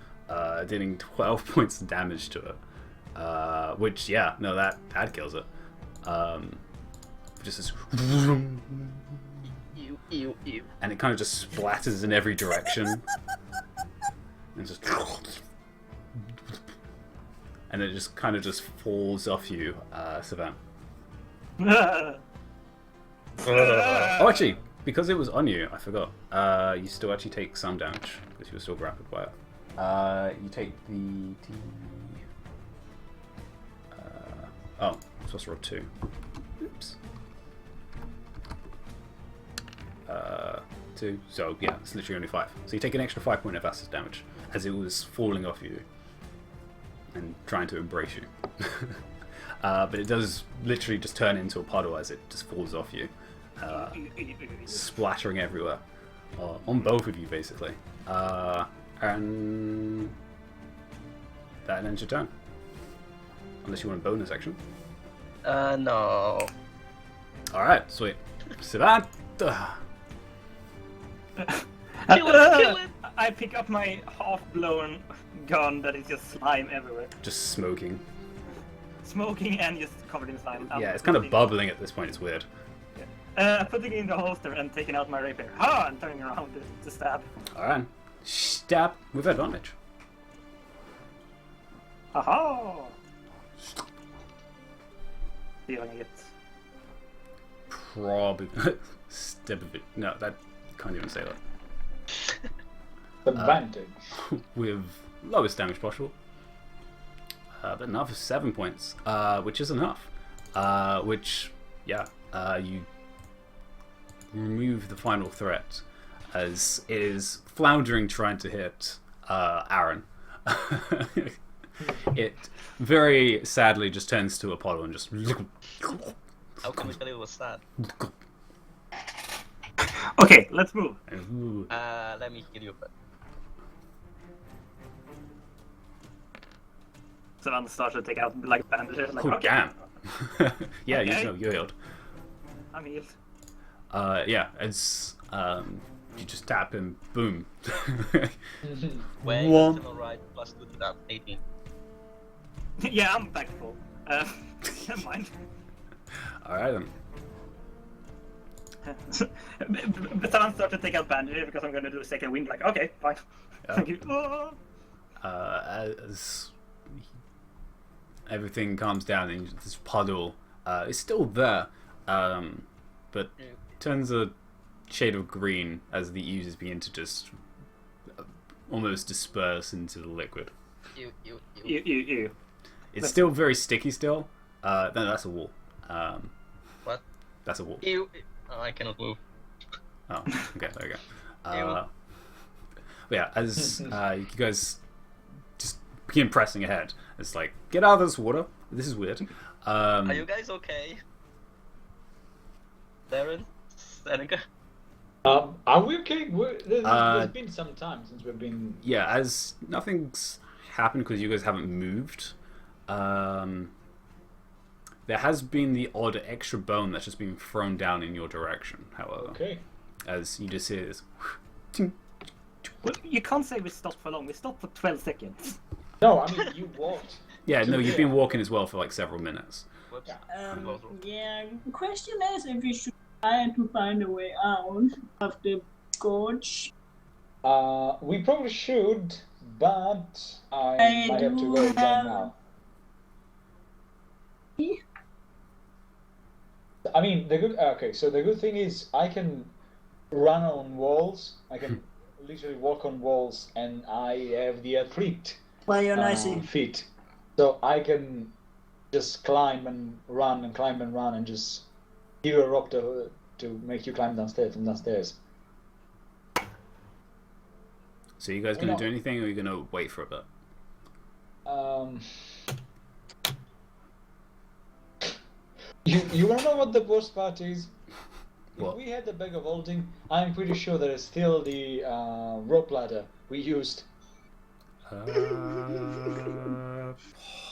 dealing 12 points of damage to it. Which, yeah, no, that kills it. Just this, Ew. and it kind of just splatters in every direction, and just, and it just kind of just falls off you, Savan. Oh, actually, because it was on you, I forgot. You still actually take some damage because you were still grappled by it. You take the. Oh, I'm supposed to roll 2. Oops. 2. So yeah, it's literally only 5. So you take an extra 5 point of acid damage as it was falling off you and trying to embrace you. But it does literally just turn into a puddle as it just falls off you, splattering everywhere on both of you basically. And that ends your turn. Unless you want a bonus action. No. Alright, sweet. Savan! Kill it! I pick up my half-blown gun that is just slime everywhere. Just smoking. Smoking and just covered in slime. Yeah, it's kind of bubbling at this point, it's weird. Putting it in the holster and taking out my rapier. Ha! And turning around to stab. Alright. Stab with advantage. Aha! Stealing it. Probably. Step of it. No, that can't even say that. Advantage. With lowest damage possible. But another 7 points, which is enough. Which, yeah, you remove the final threat as it is floundering trying to hit Aaron. It very sadly just turns to Apollo and just. How can we tell it was sad? Okay, let's move. Let me heal you first. So I'm starting to take out like bandages. Like, Oh, okay. damn. Yeah, Okay. you're healed. I'm healed. Yeah, it's you just tap him, boom. Wait, One. still alright. Plus 2 to that, 18. Yeah, I'm back full. Never mind. Alright then. But I'm starting to take out bandages because I'm going to do a second wind. Like, okay, fine. Yeah. Thank you. Oh. As everything calms down and this puddle is still there, but turns a shade of green as the oozes begin to just almost disperse into the liquid. You. It's still very sticky still. No, that's a wall. What? That's a wall. Ew. Oh, I cannot move. Oh, okay, there we go. But yeah, as you guys just begin pressing ahead, it's like, get out of this water. This is weird. Are you guys okay? Darren? Seneca? Are we okay? There's been some time since we've been. Yeah, as nothing's happened because you guys haven't moved. There has been the odd extra bone that's just been thrown down in your direction, however. Okay. As you just hear this. Well, you can't say we stopped for long. We stopped for 12 seconds. No, I mean, you walked. Yeah, no, you've been walking as well for like several minutes. Whoops. Yeah, the question is if we should try to find a way out of the gorge. We probably should, but I I might have to do go right have- now. I mean, the good. Okay, so the good thing is I can run on walls. I can literally walk on walls, and I have the athlete Well, you're nice. feet, so I can just climb and run and climb and run and just give you a rope to make you climb downstairs and downstairs. So you guys gonna do anything, or are you gonna wait for a bit? You wanna know what the worst part is? What? If we had the bag of holding, I'm pretty sure there is still the rope ladder we used.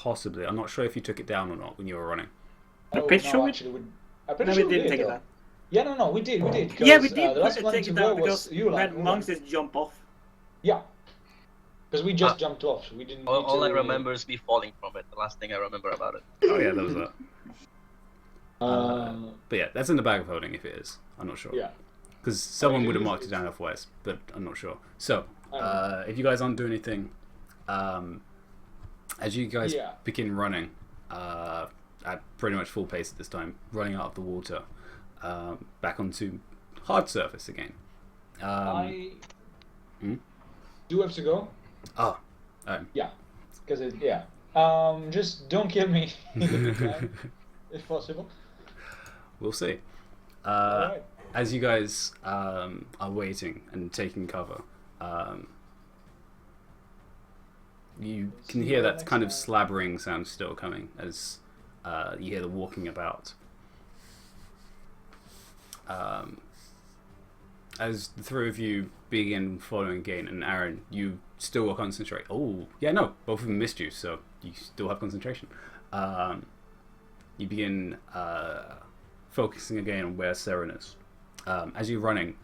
Possibly. I'm not sure if you took it down or not when you were running. I'm pretty sure we actually, didn't take it down. Yeah, no, we did. Yeah, we did The last one take to it go down was because we had Ulan. monks just jump off. Yeah, because we just jumped off. So we didn't. All need I to... remember is me falling from it. The last thing I remember about it. Oh yeah, that was that. But yeah, that's in the bag of holding if it is. I'm not sure. Yeah. Because someone would have marked it down otherwise, but I'm not sure. So, if you guys aren't doing anything, as you guys begin running at pretty much full pace at this time, running out of the water, back onto hard surface again. I do have to go. Oh. Yeah, because just don't kill me if possible. We'll see. Alright. As you guys are waiting and taking cover, you can hear that kind of slabbering sound still coming as you hear the walking about. As the three of you begin following again, and Aaron, you still will concentrate. Oh, yeah, no, both of them missed you, so you still have concentration. You begin focusing again on where Seren is. As you're running,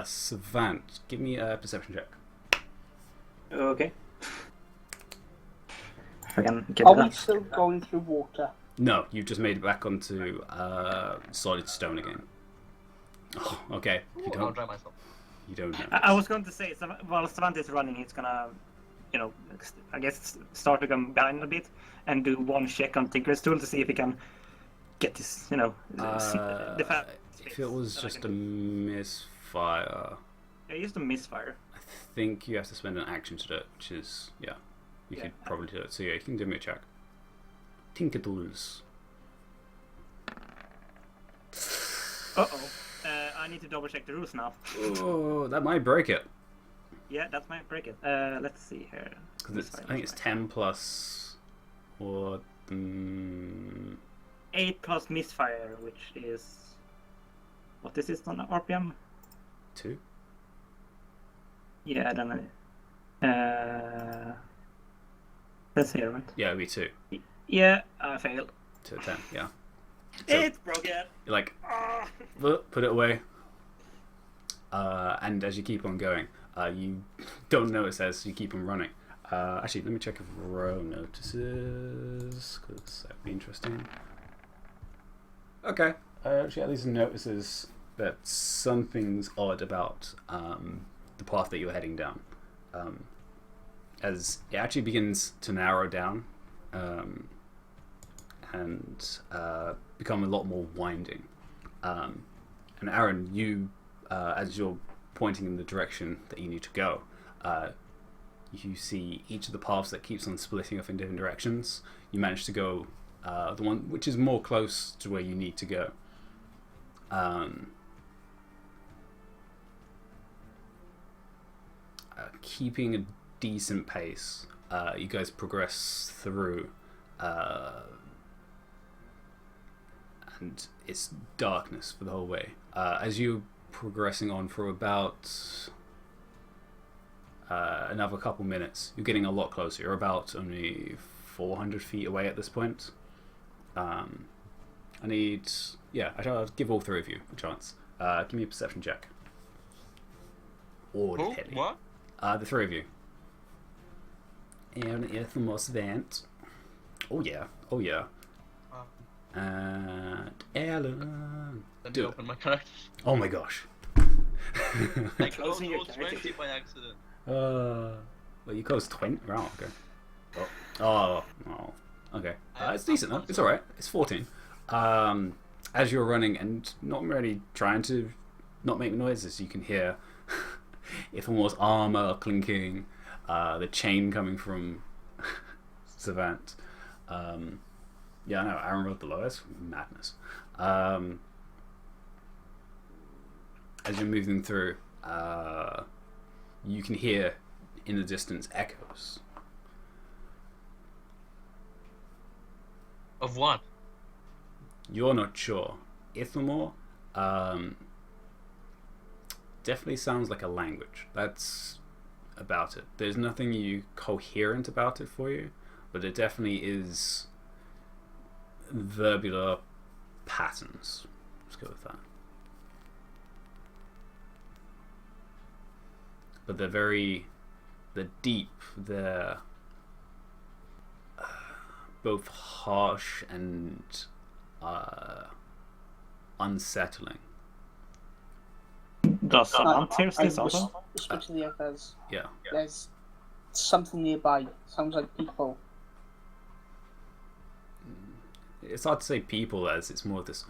Savant, give me a perception check. Okay. If I can get Are that. we still going through water? No, you've just made it back onto solid stone again. Oh, okay. You I'll don't. dry myself. You don't know. I was going to say, while Savant is running, he's gonna, I guess start to come behind a bit and do one check on Tinker's tool to see if he can get this, If it was just a misfire, Yeah, he used a misfire. I think you have to spend an action to do it, which is, you could probably do it. So yeah, you can give me a check. Tinker tools. Uh-oh. I need to double check the rules now. Oh, that might break it. Yeah, that might break it. Let's see here. Because I think it's 10 plus, or 8 plus misfire, which is... What is this on RPM? 2. Yeah, I don't know. That's here, right? Yeah, it'd be 2. Yeah, I failed. To 10, yeah. So, It's broken! you're like, put it away. And as you keep on going, you don't notice as you keep on running. Actually, let me check if Ro notices, because that would be interesting. Okay. She at least notices that something's odd about the path that you're heading down. As it actually begins to narrow down and become a lot more winding. And Aaron, you, as you're pointing in the direction that you need to go, you see each of the paths that keeps on splitting off in different directions. You manage to go the one which is more close to where you need to go. Keeping a decent pace, you guys progress through, and it's darkness for the whole way. As you're progressing on for about another couple minutes, you're getting a lot closer. You're about only 400 feet away at this point. I'll give all three of you a chance. Give me a perception check. Or Who? Teddy. What? The three of you. And Ethan event. Oh yeah. And Alan. Let me Do it. open my character. Oh my gosh. I closed Closing your roll 20 by accident. Well, you closed 20. Right, okay. Oh. Okay. It's decent though. It's alright. It's 14. As you're running and not really trying to not make noises, you can hear Ithelmore's armor clinking, the chain coming from Savant. Yeah, no, Aaron wrote below us. Madness. As you're moving through, you can hear in the distance echoes. Of what? You're not sure. Ithelmore definitely sounds like a language. That's about it. There's nothing coherent about it for you, but it definitely is verbular patterns. Let's go with that. But they're deep, they're both harsh and unsettling. Does someone hear this also? Whisper to the others. Yeah. There's something nearby. Sounds like people. It's hard to say people as it's more of this.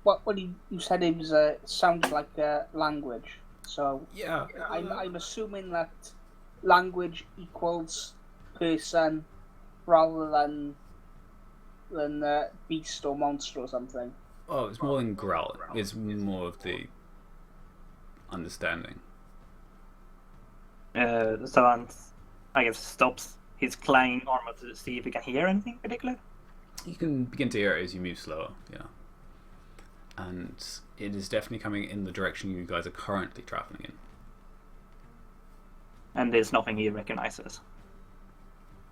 What you said it was sounded like a language. So Yeah. I'm assuming that language equals person rather than beast or monster or something. Oh, it's more than growl. It's more of the understanding. Savant, I guess, stops his clanging armor to see if he can hear anything particular. You can begin to hear it as you move slower, yeah. And it is definitely coming in the direction you guys are currently traveling in. And there's nothing he recognizes.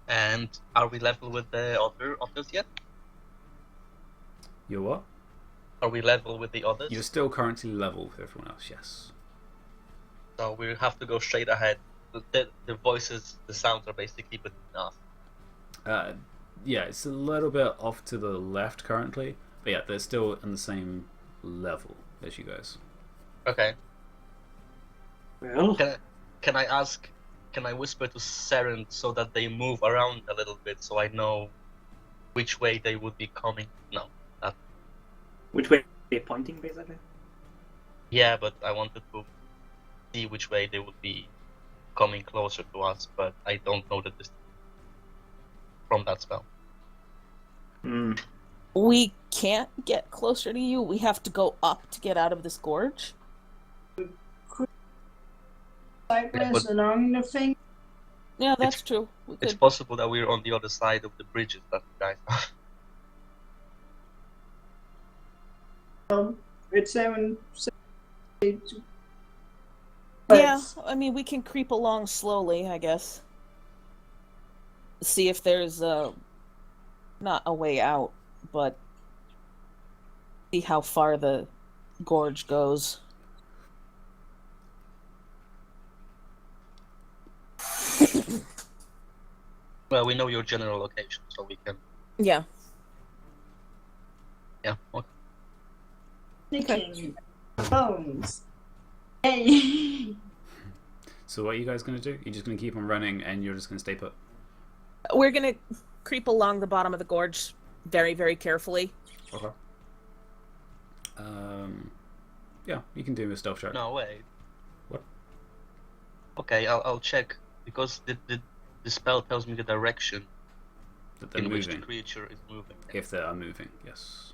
And are we level with the others yet? You're what? Are we level with the others? You're still currently level with everyone else, yes. So we have to go straight ahead. The voices, the sounds are basically between us. Yeah, it's a little bit off to the left currently, but yeah, they're still on the same level as you guys. Okay. Well, Can I whisper to Seren so that they move around a little bit so I know which way they would be coming? No. which way they're pointing, basically? Yeah, but I wanted to see which way they would be coming closer to us, but I don't know the distance from that spell. Hmm. We can't get closer to you. We have to go up to get out of this gorge. Sideways along the thing. Yeah, that's true. We It's could. possible that we're on the other side of the bridges that you guys are. It's 7, 8. Yeah, I mean, we can creep along slowly, I guess. See if there's not a way out, but see how far the gorge goes. Well, we know your general location, so we can. Yeah. Yeah. Okay. Sneaking. Bones. Hey. So what are you guys going to do? You're just going to keep on running and you're just going to stay put? We're gonna creep along the bottom of the gorge very, very carefully. Okay. Yeah, you can do a stealth check. No, wait. What? Okay, I'll check because the spell tells me the direction That they're in which the moving. creature is moving. If they are moving, yes.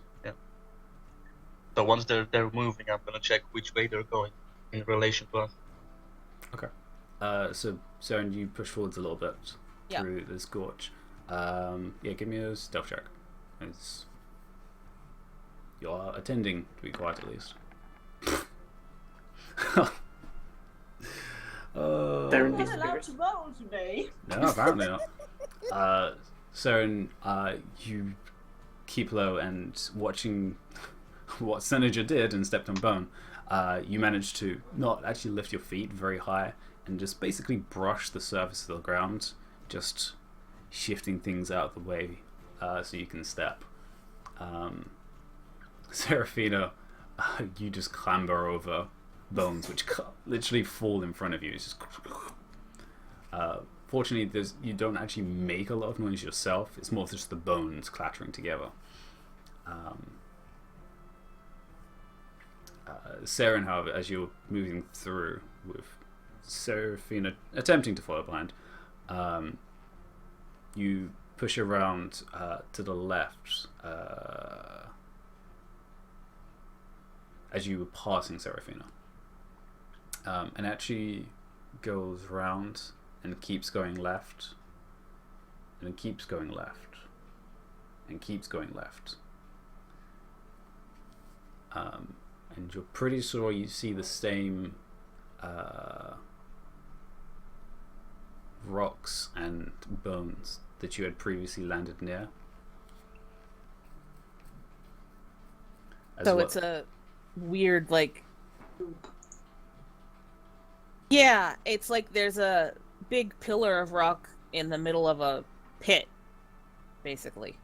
So once they're moving, I'm gonna check which way they're going in relation to us. Okay. So Saren, you push forwards a little bit Yeah. through this gorge. Yeah, give me a stealth check. You are attending to be quiet at least. They're I'm in not these allowed figures. to roll today. No, apparently not. Saren, you keep low and watching what Senator did and stepped on bone. You managed to not actually lift your feet very high and just basically brush the surface of the ground, just shifting things out of the way so you can step. Serafina, you just clamber over bones which literally fall in front of you. It's just fortunately, you don't actually make a lot of noise yourself. It's more just the bones clattering together. Saren, however, as you're moving through with Seraphina attempting to follow behind, you push around to the left as you were passing Seraphina, and actually goes round and keeps going left, and it keeps going left, and keeps going left. And you're pretty sure you see the same rocks and bones that you had previously landed near. So it's a weird, like... Yeah, it's like there's a big pillar of rock in the middle of a pit, basically.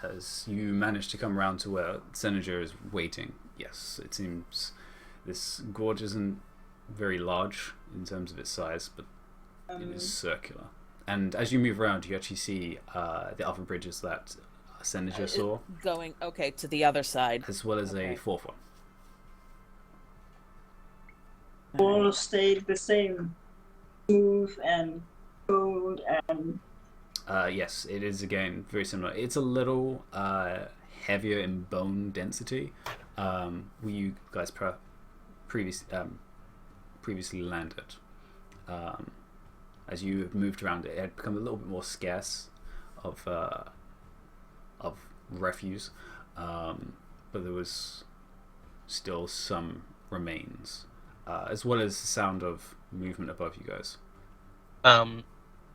As you manage to come around to where Senator is waiting, yes, it seems this gorge isn't very large in terms of its size, but it is circular. And as you move around, you actually see the other bridges that Senator saw. Going, okay, to the other side. As well as a fourth one. All stayed the same, smooth and cold and... Yes, it is again very similar. It's a little heavier in bone density. Where you guys previously landed. As you moved around, it had become a little bit more scarce of refuse, but there was still some remains, as well as the sound of movement above you guys.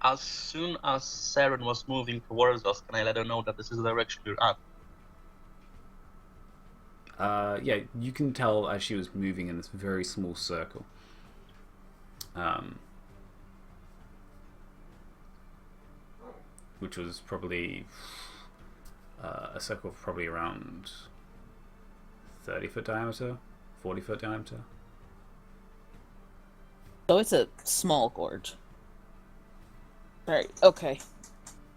As soon as Saren was moving towards us, can I let her know that this is the direction we're at? Yeah, you can tell as she was moving in this very small circle. Which was probably a circle of probably around 30-foot diameter, 40-foot diameter. So it's a small gorge. Right, okay.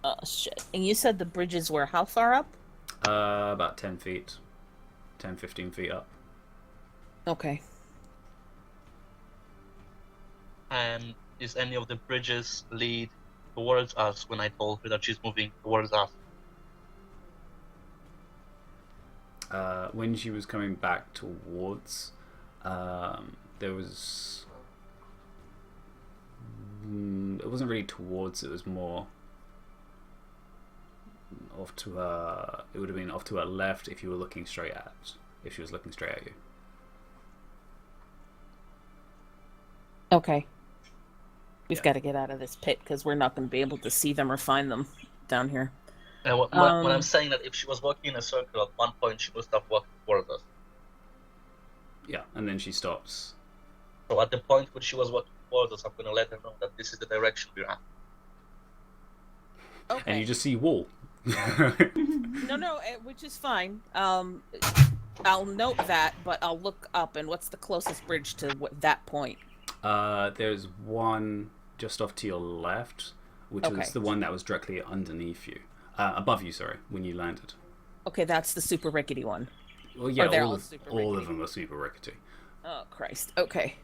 Oh, shit. And you said the bridges were how far up? About 10 feet. 10, 15 feet up. Okay. And is any of the bridges lead towards us when I told her that she's moving towards us? When she was coming back towards, there was... it wasn't really towards, it was more off to her... It would have been off to her left if you were looking straight at... If she was looking straight at you. Okay. We've got to get out of this pit because we're not going to be able to see them or find them down here. And when I'm saying that if she was walking in a circle, at one point she must have walked towards us. Yeah, and then she stops. So at the point when she was walking towards us, I'm going to let her know that this is the direction we're at. Okay. And you just see wall. No, which is fine. I'll note that, but I'll look up, and what's the closest bridge to that point? There's one just off to your left, which was the one that was directly underneath you. Above you, sorry, when you landed. Okay, that's the super rickety one. Well, yeah, they're all rickety? of them are super rickety. Oh, Christ. Okay.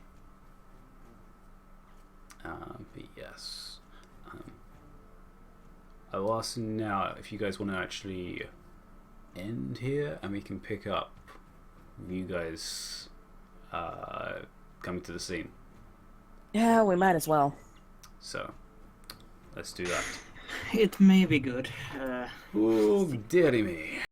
But yes. I will ask now if you guys want to actually end here, and we can pick up you guys coming to the scene. Yeah, we might as well. So, let's do that. It may be good. Oh, dearie me.